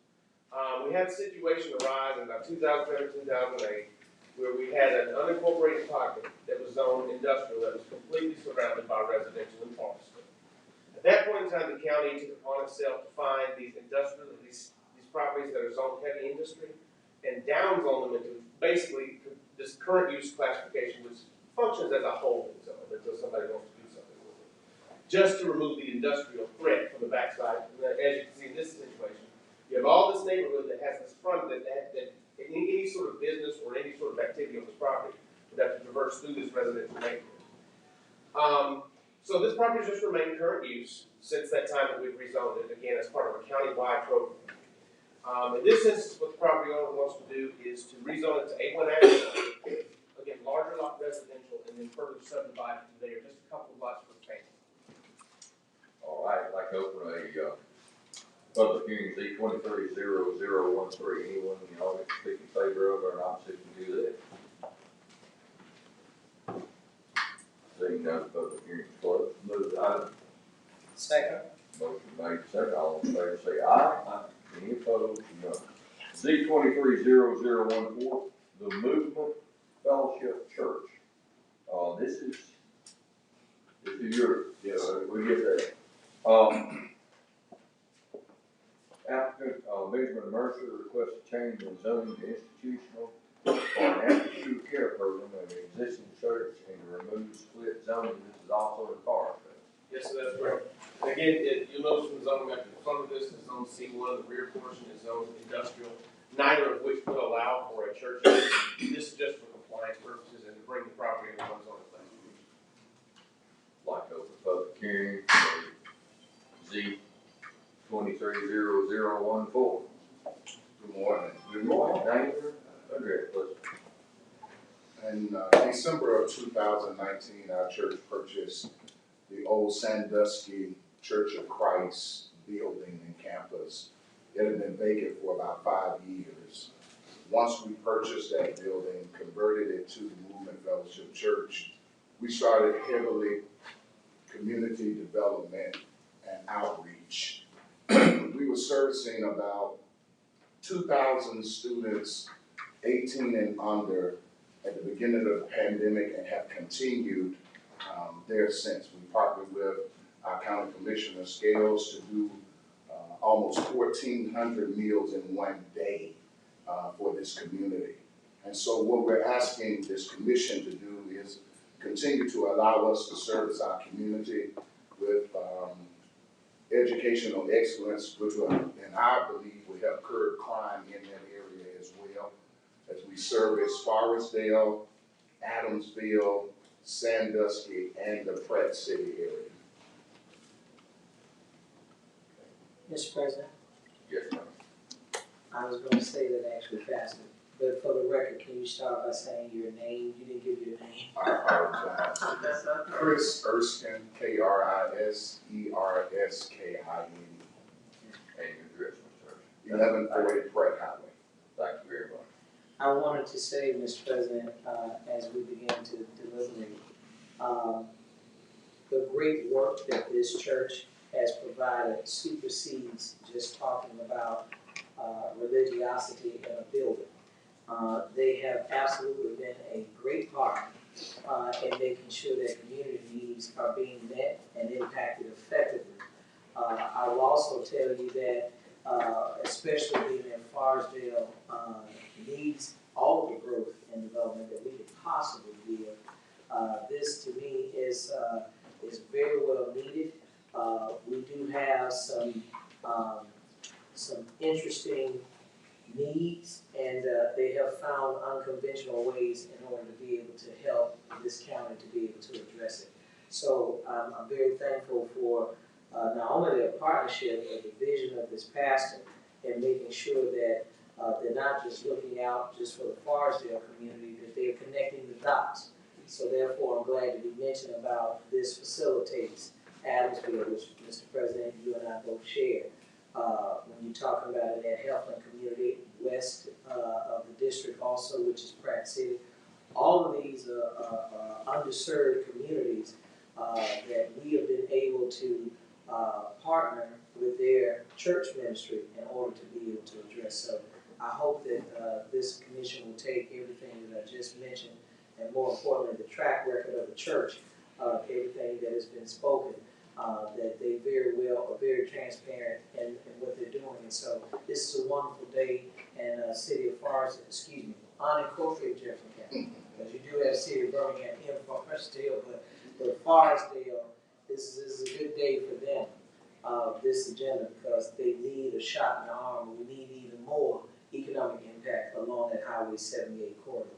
We had a situation arise in about 2007, 2008, where we had an unincorporated pocket that was zoned industrial that was completely surrounded by residential and forestry. At that point in time, the county took upon itself to find these industrial, these properties that are zoned heavy industry and downsone them into basically this current use classification, which functions as a holding zone until somebody wants to do something with it. Just to remove the industrial threat from the backside. And as you can see in this situation, you have all this neighborhood that has this front that any sort of business or any sort of activity on this property would have to traverse through this residential neighborhood. So this property has just remained current use since that time that we've rezoned it, again, as part of a county-wide program. In this instance, what the property owner wants to do is to rezone it to A1 Avenue, again, larger lot residential, and then further subdivide it to there, just a couple of lots for family. All right, I'd like to open a public hearing, Z 230013. Anyone in the audience speak in favor of or in opposition to that? Seeing none, public hearing is closed. Move the item. Second. Motion made, second. All in favor say aye. Aye. Any opposed? None. Z 230014, the Movement Fellowship Church. This is yours. Yes, sir. We get that. Applicant, Benjamin Mercer requests a change in zoning to institutional for an after-school care program of an existing church and to remove split zoning. This is also in Forest. Yes, so that's correct. And again, you'll notice from the zoning map, the front of this is zone C1, the rear portion is zone industrial, neither of which would allow for a church. This is just for compliance purposes and to bring the property into one zone classification. Like to open public hearing, Z 230014. Good morning. Good morning, name, address, please. In December of 2019, our church purchased the old Sandusky Church of Christ building and campus. It had been vacant for about 5 years. Once we purchased that building, converted it to the Movement Fellowship Church, we started heavily community development and outreach. We were servicing about 2,000 students, 18 and under, at the beginning of the pandemic and have continued there since. We partnered with our county commissioner Scales to do almost 1,400 meals in one day for this community. And so what we're asking this commission to do is continue to allow us to service our community with educational excellence, which will, in our belief, will help curb crime in that area as well, as we service Forestdale, Adamsville, Sandusky, and the Pratt City area. Mr. President, Yes, ma'am. I was gonna say that actually faster, but for the record, can you start by saying your name? You didn't give your name. I apologize. That's okay. Chris Erskine, Kriserskine. And your address, Mr. Hurst. 1140 Pratt Highway. Thank you very much. I wanted to say, Mr. President, as we begin to deliberate, the great work that this church has provided supersedes just talking about religiosity in a building. They have absolutely been a great part in making sure that community needs are being met and impacted effectively. I will also tell you that, especially being in Forestdale, needs all the growth and development that we could possibly give. This to me is very well needed. We do have some interesting needs, and they have found unconventional ways in order to be able to help this county to be able to address it. So I'm very thankful for not only their partnership, but the vision of this pastor in making sure that they're not just looking out just for the Forestdale community, that they're connecting the dots. So therefore, I'm glad to be mentioning about this facilitates Adamsville, which, Mr. President, you and I both share. When you're talking about it at Healthland Community, west of the district also, which is Pratt City, all of these underserved communities that we have been able to partner with their church ministry in order to be able to address. So I hope that this commission will take everything that I just mentioned, and more importantly, the track record of the church, everything that has been spoken, that they very well are very transparent in what they're doing. And so this is a wonderful day in city of unincorporated Jefferson County, because you do have city of Birmingham in Forestdale, but Forestdale, this is a good day for them, this agenda, because they need a shot in the arm, and we need even more economic impact along that Highway 78 corridor.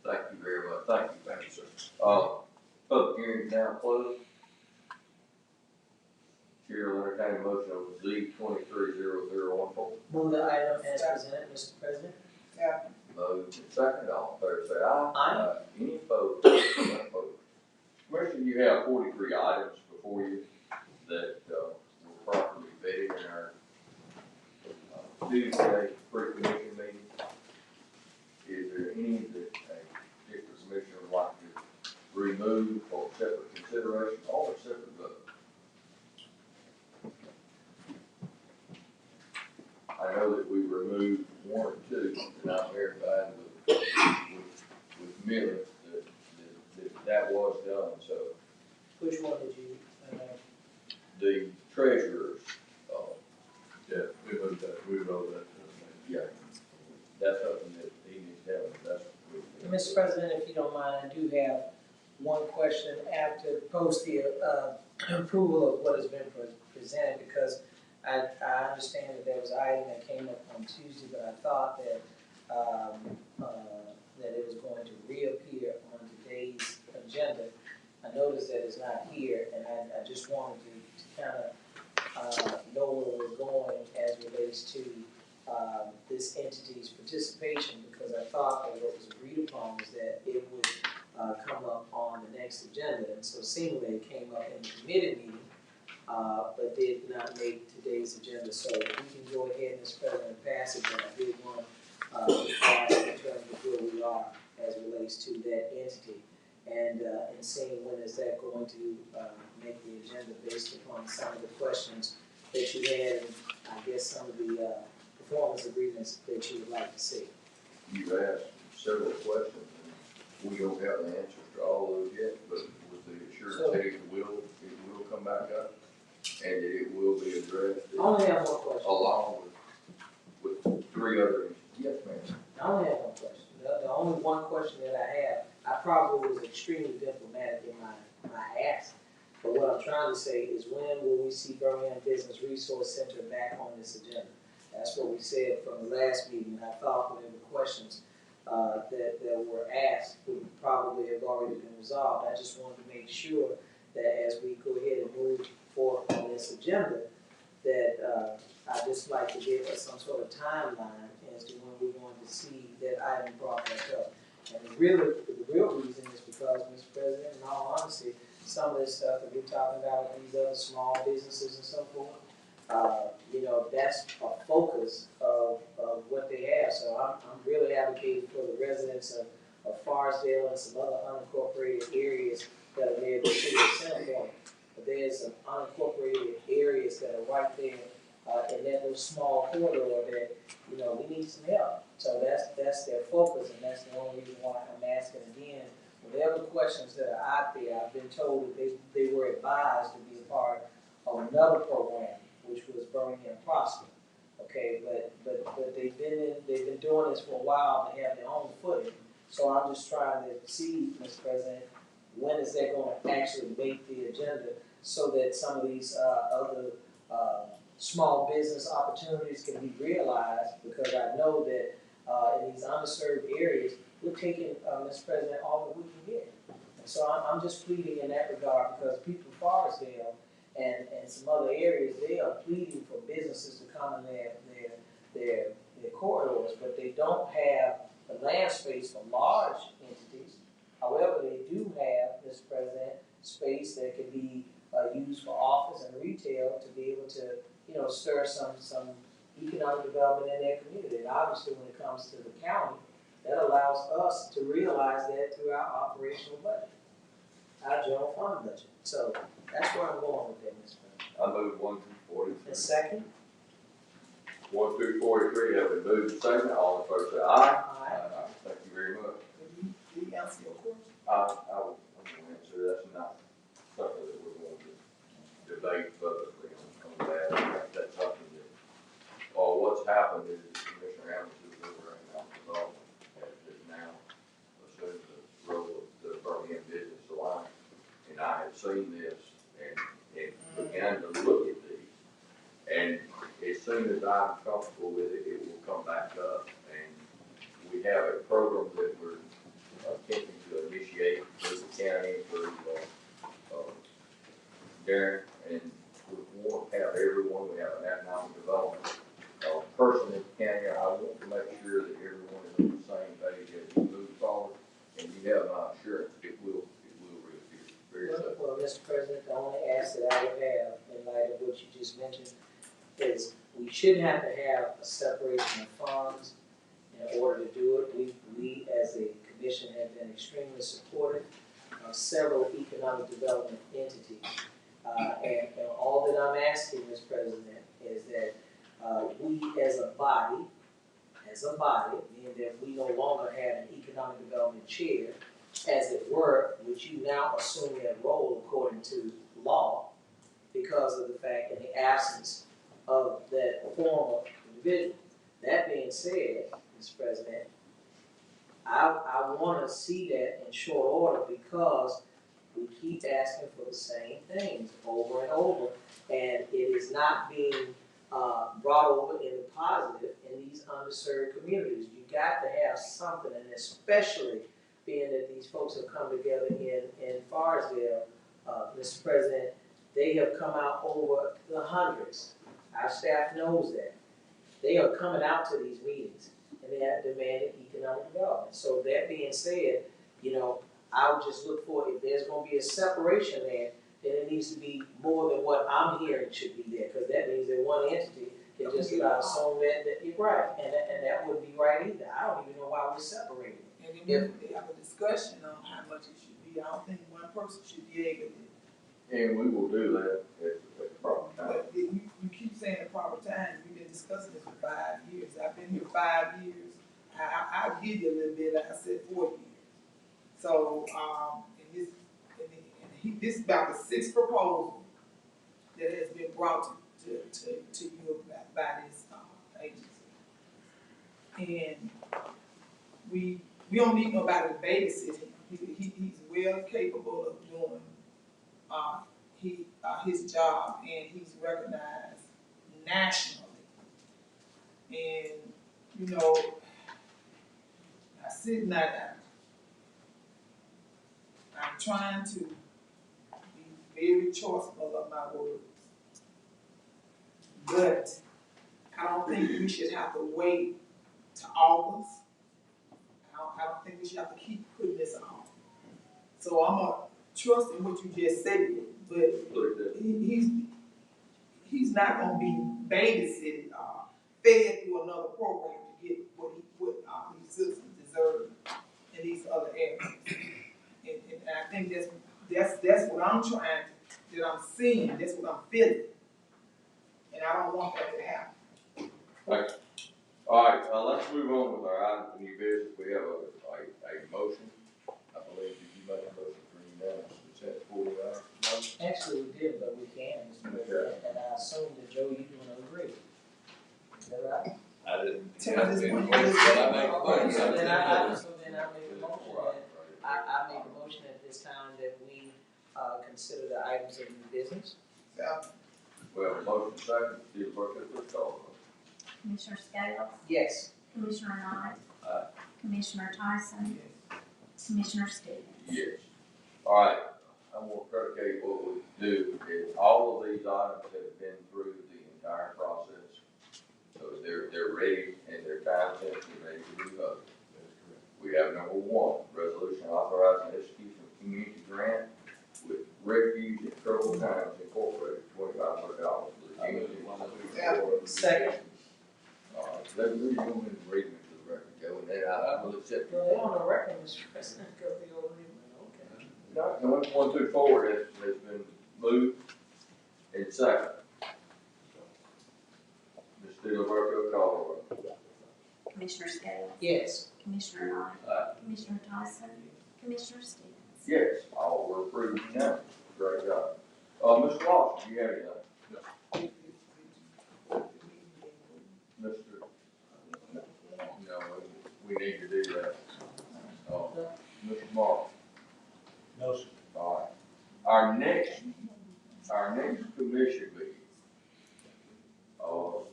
Thank you very much. Thank you, sir. Public hearing is now closed. Chair will entertain a motion on Z 230014. Move the item as presented, Mr. President. Yeah. Moved and seconded, all in favor say aye. Aye. Any opposed? None opposed. Commissioner, you have 43 items before you that were properly vetted in our Tuesday pre-commission meeting. Is there any that a particular commissioner would like to remove for separate consideration or separate vote? I know that we removed 1 or 2, and I'm verified with Millie that was done, so. Which one did you, The treasurer's, Yeah, we moved over that. yeah, that's something that he needs to have, that's. Mr. President, if you don't mind, I do have one question after post the approval of what has been presented, because I understand that there was an item that came up on Tuesday, but I thought that that it was going to reappear on today's agenda. I noticed that it's not here, and I just wanted to kind of know where we're going as relates to this entity's participation, because I thought that what was agreed upon was that it would come up on the next agenda, and so seemingly it came up in the committee meeting, but did not make today's agenda. So we can go ahead, Mr. President, and pass it, but I did want to ask in terms of where we are as relates to that entity, and seeing when is that going to make the agenda based upon some of the questions that you had, and I guess some of the performance agreements that you would like to see. You've asked several questions, and we don't have the answers to all those yet, but with the assurance that it will come back up, and that it will be addressed. I only have one question. Along with 3 other issues. Yes, ma'am. I only have one question. The only one question that I have, I probably was extremely diplomatic in my ask, but what I'm trying to say is, when will we see Birmingham Business Resource Center back on this agenda? That's what we said from the last meeting, and I thought whatever questions that were asked would probably have already been resolved. I just wanted to make sure that as we go ahead and move forward on this agenda, that, I'd just like to give us some sort of timeline as to when we're going to see that item brought back up. And the real reason is because, Mr. President, in all honesty, some of this stuff that we're talking about with these other small businesses and so forth, that's a focus of what they have. So I'm really advocating for the residents of Forestdale and some other unincorporated areas that are near the city of Centerpoint. But there's some unincorporated areas that are right there in that little small corridor that, we need some help. So that's their focus, and that's the only reason why I'm asking again. Whatever questions that are out there, I've been told that they were advised to be a part of another program, which was Birmingham Prosper. Okay, but they've been doing this for a while. They have their own footing. So I'm just trying to see, Mr. President, when is that going to actually make the agenda so that some of these other small business opportunities can be realized? Because I know that in these underserved areas, we're taking, Mr. President, all that we can get. And so I'm just pleading in that regard because people in Forestdale and some other areas, they are pleading for businesses to come in their corridors, but they don't have the land space for large entities. However, they do have, Mr. President, space that can be used for office and retail to be able to, stir some economic development in their community. And obviously, when it comes to the county, that allows us to realize that through our operational budget, our general fund budget. So that's where I'm going with that, Mr. President. I move 1 through 43. And second? 1 through 43 have been moved and seconded. All in favor say aye. Aye. Thank you very much. Did he answer your question? I'm going to answer, that's not something that we're going to debate publicly on that. That's something that, what's happened is Commissioner Hamilton is over right now, development has now assumed the role of the Birmingham Business Alliance. And I have seen this and began to look at these. And as soon as I'm comfortable with it, it will come back up. And we have a program that we're attempting to initiate through the county, through Darren, and we want to have everyone, we have an economic development person in the county. I want to make sure that everyone is on the same page as we move forward, and you have my assurance it will really be very soon. Well, Mr. President, the only ask that I would have in light of what you just mentioned is we shouldn't have to have a separation of funds in order to do it. We as a commission have been extremely supportive of several economic development entities. And all that I'm asking, Mr. President, is that we as a body, meaning that we no longer have an economic development chair, as it were, which you now assume that role according to law, because of the fact in the absence of that former individual. That being said, Mr. President, I want to see that in short order because we keep asking for the same things over and over, and it is not being brought over in the positive in these underserved communities. You got to have something, and especially being that these folks have come together in Forestdale, Mr. President, they have come out over the hundreds. Our staff knows that. They are coming out to these meetings, and they have demanded economic development. So that being said, I would just look for, if there's going to be a separation there, then it needs to be more than what I'm hearing should be there, because that means that one entity can just about assume that you're right, and that wouldn't be right either. I don't even know why we're separating. And then we have a discussion on how much it should be. I don't think one person should be able to. And we will do that at the proper time. But you keep saying the proper time. We've been discussing this for 5 years. I've been here 5 years. I'll give you a little bit. I said 4 years. So, this is about the 6th proposal that has been brought to you by this agency. And we don't need nobody to babysit him. He's well capable of doing his job, and he's recognized nationally. And I sit that I'm trying to be very choiceful of my words. but I don't think we should have to wait to August. I don't think we should have to keep putting this on. So I'm gonna trust in what you just said, but he's not gonna be babysitting, fed through another program to get what his citizens deserve in these other areas. And I think that's what I'm trying, that I'm seeing, that's what I'm feeling. And I don't want that to happen. Thank you. All right, let's move on with our items of new business. We have a motion. I believe that you made a motion for unanimous consent for the Actually, we did, but we can, Mr. President, and I assume that Joe, you doing agree. Is that right? I didn't. Tell me this one. So then I make a motion that, I make a motion at this time that we, consider the items of new business. Well, motion second, Steve Burkett, please call Commissioner Scales? Yes. Commissioner Knight? Aye. Commissioner Tyson? Commissioner Stevens? the vote. Yes. All right, I'm gonna predicate what we do is all of these items have been through the entire process. So they're ready and they're time sensitive, ready to be voted. We have number one, resolution authorizing execution of community grant with Refuge in Troubled Times Incorporated, $2,500 for the community. Second. All right, let me read them and read them to the record, Joe, and then I will accept. Well, they're on the record, Mr. President, because they already, okay. No, 1 through 4 has been moved and second. Ms. Delaberto, call the roll. Commissioner Scales? Yes. Commissioner Knight? Aye. Commissioner Tyson? Commissioner Stevens? Yes, all were approved unanimously. Great job. Mr. Lawson, do you have anything? Mr. No, we need to do that. Mr. Mark? No, sir. All right. Our next commission meeting,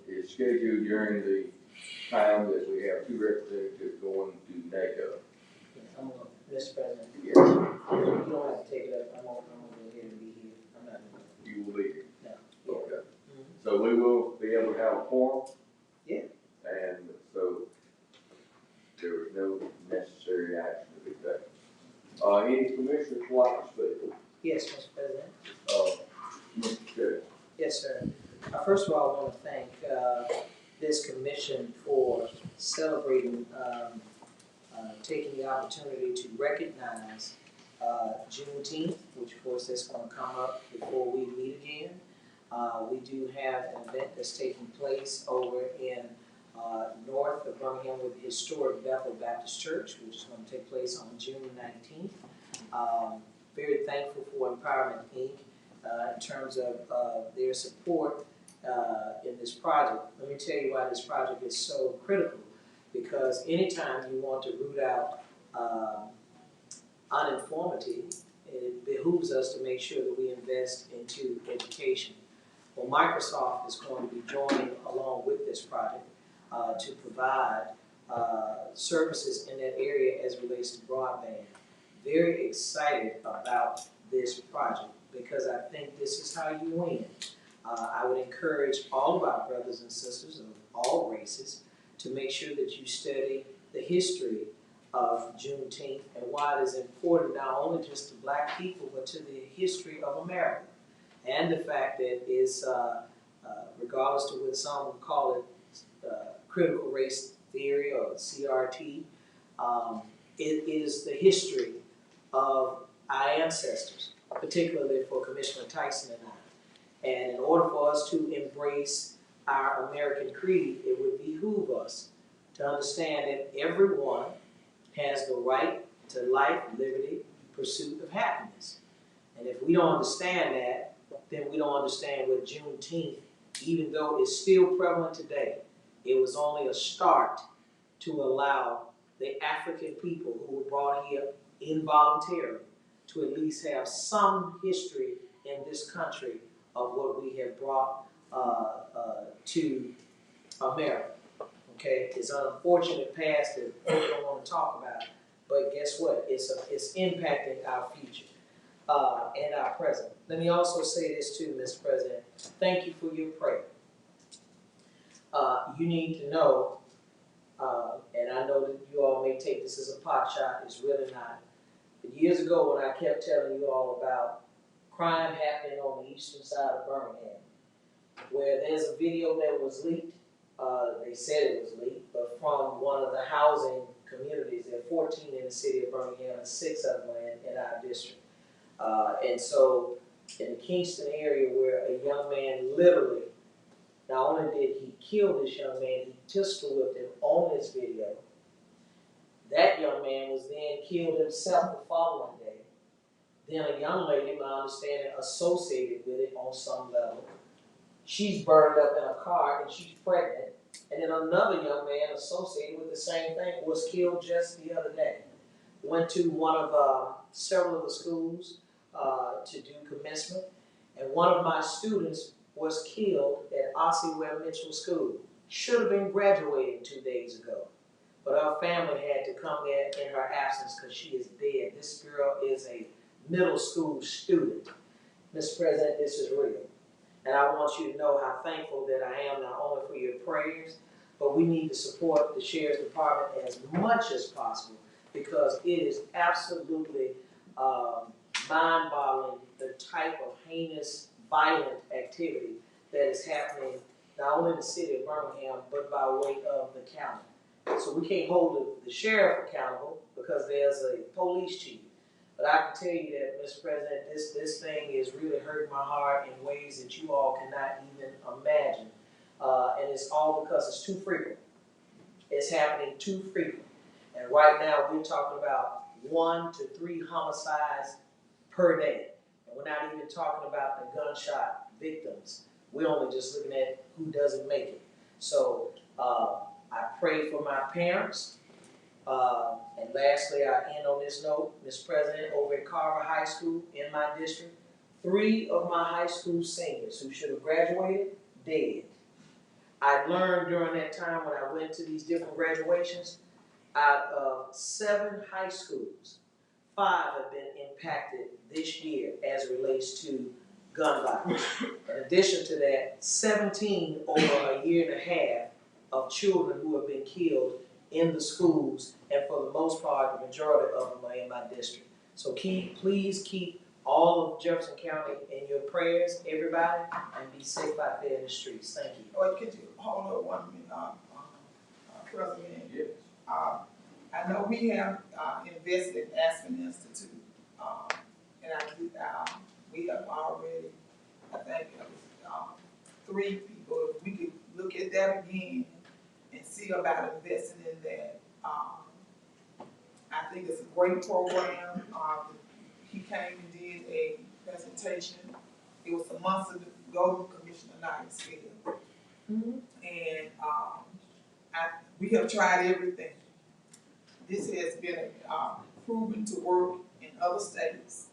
is scheduled during the time that we have 2 representatives going to NACO. I'm gonna, Mr. President, Yes, you don't have to take it up, I'm gonna go ahead and be here, I'm not. you will be here. No. Okay. So we will be able to have a quorum? Yeah. And so there was no necessary action to be taken. Any commissioners like to speak? Yes, Mr. President. Mr. Chair. Yes, sir. First of all, I want to thank this commission for celebrating, taking the opportunity to recognize Juneteenth, which of course is going to come up before we meet again. We do have an event that's taking place over in north of Birmingham with the historic Bethel Baptist Church, which is going to take place on June 19th. Very thankful for Empowerment Inc. In terms of their support in this project. Let me tell you why this project is so critical, because anytime you want to root out uninformity, it behooves us to make sure that we invest into education. Well, Microsoft is going to be joining along with this project to provide services in that area as it relates to broadband. Very excited about this project because I think this is how you win. I would encourage all of our brothers and sisters of all races to make sure that you study the history of Juneteenth and why it is important not only just to Black people but to the history of America. And the fact that it's, regardless to what some would call it, critical race theory or CRT, it is the history of our ancestors, particularly for Commissioner Tyson and I. And in order for us to embrace our American creed, it would behoove us to understand that everyone has the right to life, liberty, pursuit of happiness. And if we don't understand that, then we don't understand what Juneteenth, even though it's still prevalent today, it was only a start to allow the African people who were brought here involuntarily to at least have some history in this country of what we have brought to America. Okay, it's an unfortunate past that we don't want to talk about, but guess what? It's impacting our future and our present. Let me also say this too, Mr. President. Thank you for your prayer. you need to know, and I know that you all may take this as a pot shot, it's really not. But years ago, when I kept telling you all about crime happening on the eastern side of Birmingham, where there's a video that was leaked, they said it was leaked, but from one of the housing communities, there are 14 in the city of Birmingham and 6 of them in our district. And so in the Kingston area where a young man literally, not only did he kill this young man, he pistol whipped him on this video. That young man was then killed himself the following day. Then a young lady, my understanding, associated with it on some level. She's burned up in a car and she's pregnant. And then another young man associated with the same thing was killed just the other day. Went to one of several of the schools to do commencement. And one of my students was killed at Ossie Ware Mitchell School. Should have been graduating 2 days ago. But our family had to come there in her absence because she is dead. This girl is a middle school student. Mr. President, this is real. And I want you to know how thankful that I am not only for your prayers, but we need to support the Sheriff's Department as much as possible because it is absolutely mind-boggling the type of heinous, violent activity that is happening not only in the city of Birmingham, but by way of the county. So we can't hold the sheriff accountable because there's a police chief. But I can tell you that, Mr. President, this thing is really hurting my heart in ways that you all cannot even imagine. And it's all because it's too frequent. It's happening too frequent. And right now we're talking about 1 to 3 homicides per day. And we're not even talking about the gunshot victims. We're only just looking at who doesn't make it. So I pray for my parents. And lastly, I end on this note, Mr. President, over at Carver High School in my district, 3 of my high school seniors who should have graduated, dead. I learned during that time when I went to these different graduations, out of 7 high schools, 5 have been impacted this year as it relates to gun violence. In addition to that, 17 over a year and a half of children who have been killed in the schools, and for the most part, the majority of them are in my district. So please keep all of Jefferson County in your prayers, everybody, and be safe out there in the streets. Thank you. Or could you hold on 1 minute, President? Yes. I know we have invested in Aspen Institute, and we have already, I think it was 3 people. If we could look at that again and see about investing in that. I think it's a great program. He came and did a presentation. It was some months ago, Commissioner Knight said. And we have tried everything. This has been proven to work in other states.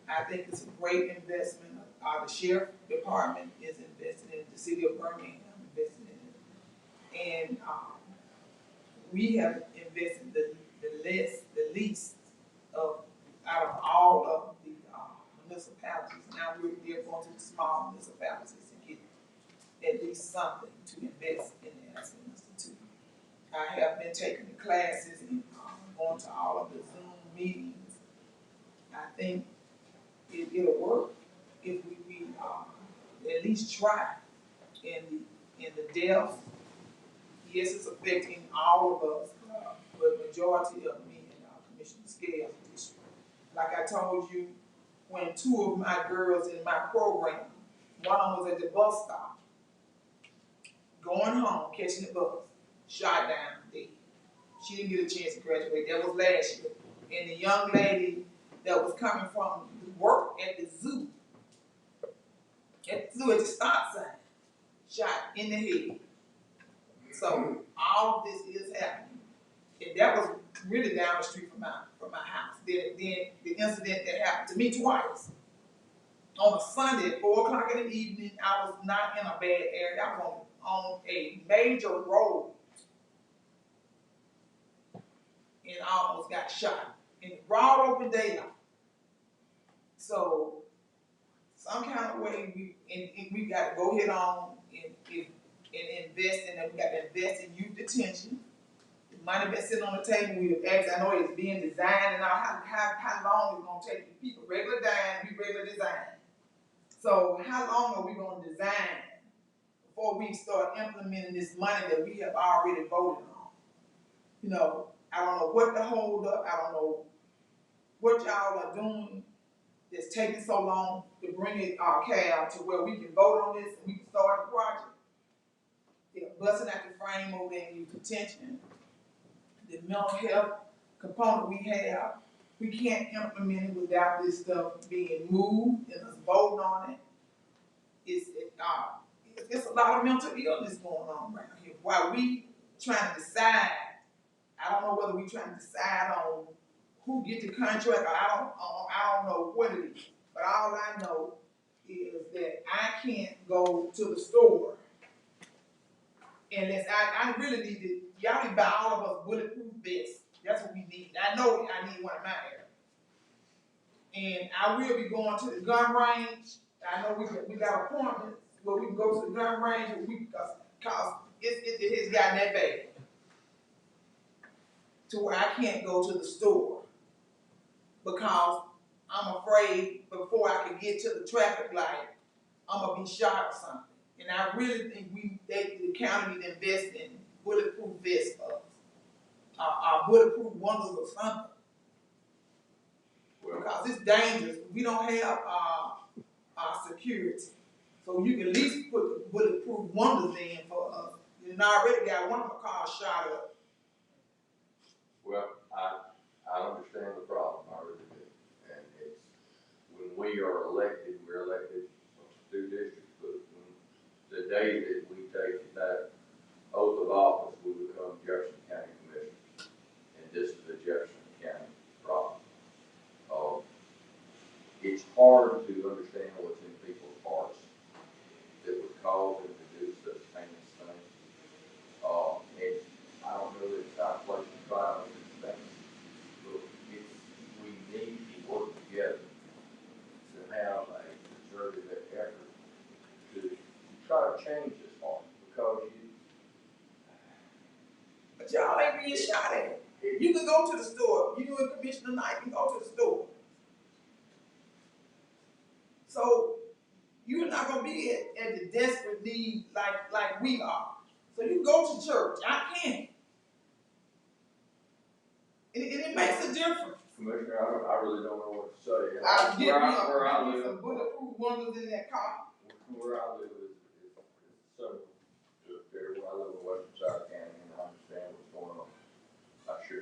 I think it's a great investment. The Sheriff Department is investing in it. The City of Birmingham investing in it. And we have invested the least of out of all of the municipalities. Now we're going to the small municipalities to get at least something to invest in the Aspen Institute. I have been taking the classes and going to all of the Zoom meetings. I think it'll work if we at least try. In the deaths, yes, it's affecting all of us, but majority of me in Commissioner Scales district. Like I told you, when 2 of my girls in my program, one of them was at the bus stop, going home, catching the bus, shot down, dead. She didn't get a chance to graduate. That was last year. And the young lady that was coming from work at the zoo, at the stop sign, shot in the head. So all of this is happening. And that was really down the street from my house. Then the incident that happened to me twice. On a Sunday at 4 o'clock in the evening, I was not in a bad area. I was on a major road. And I almost got shot in broad open daylight. So some kind of way we got to go head on. And and investing, and we got to invest in youth detention. The money been sitting on the table, we've asked, I know it's being designed and all, how long is it gonna take people regular dying, we regular design? So how long are we gonna design before we start implementing this money that we have already voted on? You know, I don't know what to hold up, I don't know what y'all are doing that's taking so long to bring it, CAB to where we can vote on this and we can start the project. They're busting out the frame over there in youth detention. The mental health component we have, we can't implement it without this stuff being moved and us voting on it. It's a lot of mental illness going on around here. While we trying to decide, I don't know whether we trying to decide on who get the contract, or I don't know what it is. But all I know is that I can't go to the store unless I really need to, y'all need to buy all of us bulletproof vests. That's what we need. I know I need one in my area. And I will be going to the gun range. I know we got appointments where we can go to the gun range because it has gotten that bad to where I can't go to the store because I'm afraid before I can get to the traffic light, I'm gonna be shot or something. And I really think the county need to invest in bulletproof vests for us, bulletproof windows or something. Because it's dangerous. We don't have security, so you can at least put the bulletproof windows in for us. You already got one of my cars shot up. Well, I understand the problem, I really do. And it's, when we are elected, we're elected through districts, but when the day that we take that oath of office, we become Jefferson County Commissioners. And this is a Jefferson County problem. It's hard to understand what's in people's hearts that would cause them to do such heinous things. And I don't know that it's our place to try on these things, but we need to work together to have a concerted effort to try to change this heart, because But y'all ain't being shot at. You can go to the store. You and Commissioner Knight can go to the store. So you're not gonna be at the desperate need like we are. So you go to church. I can't. And it makes a difference. Commissioner, I really don't know what to say. I'll give Where I you live, some bulletproof windows in that car. where I live is similar to there where I live in western side county, and I understand what's going on.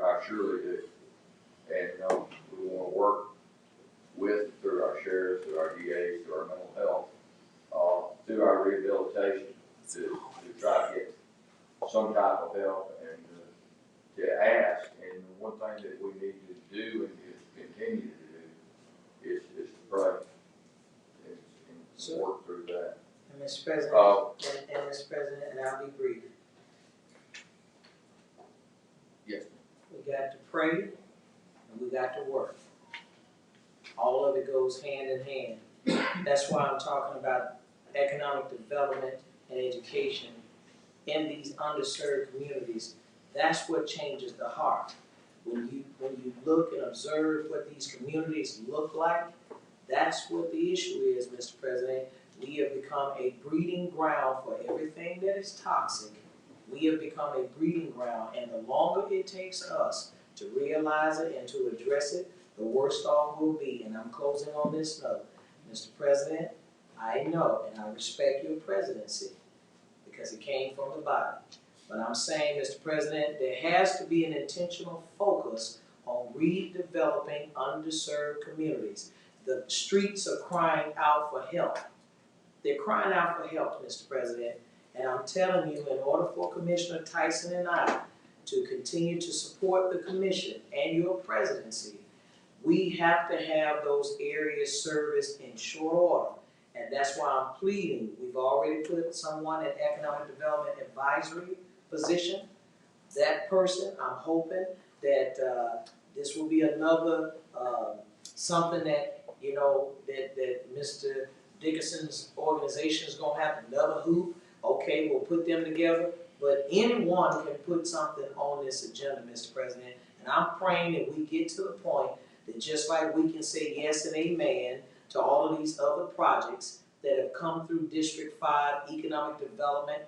I surely do. And we want to work through our sheriffs, through our DAs, through our mental health, through our rehabilitation to try to get some type of help and to ask. And the one thing that we need to do and continue to do is to pray and work through that. And Mr. President, Mr. President, and I'll be brief. Yes. We got to pray and we got to work. All of it goes hand in hand. That's why I'm talking about economic development and education in these underserved communities. That's what changes the heart. When you look and observe what these communities look like, that's what the issue is, Mr. President. We have become a breeding ground for everything that is toxic. We have become a breeding ground, and the longer it takes us to realize it and to address it, the worse off we'll be. And I'm closing on this note. Mr. President, I know and I respect your presidency because it came from the bottom. But I'm saying, Mr. President, there has to be an intentional focus on redeveloping underserved communities. The streets are crying out for help. They're crying out for help, Mr. President. And I'm telling you, in order for Commissioner Tyson and I to continue to support the commission and your presidency, we have to have those areas serviced in short order. And that's why I'm pleading. We've already put someone in economic development advisory position. That person, I'm hoping that this will be another something that, that Mr. Dickinson's organization is going to have another hoop. okay, we'll put them together. But anyone can put something on this agenda, Mr. President, and I'm praying that we get to the point that just like we can say yes and amen to all of these other projects that have come through District 5 Economic Development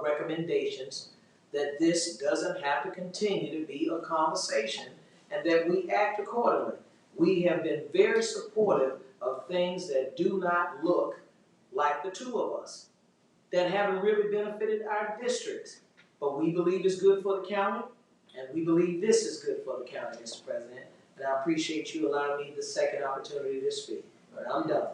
recommendations, that this doesn't have to continue to be a conversation and that we act accordingly. We have been very supportive of things that do not look like the two of us, that haven't really benefited our districts. But we believe it's good for the county, and we believe this is good for the county, Mr. President. And I appreciate you allowing me the second opportunity to speak. I'm done.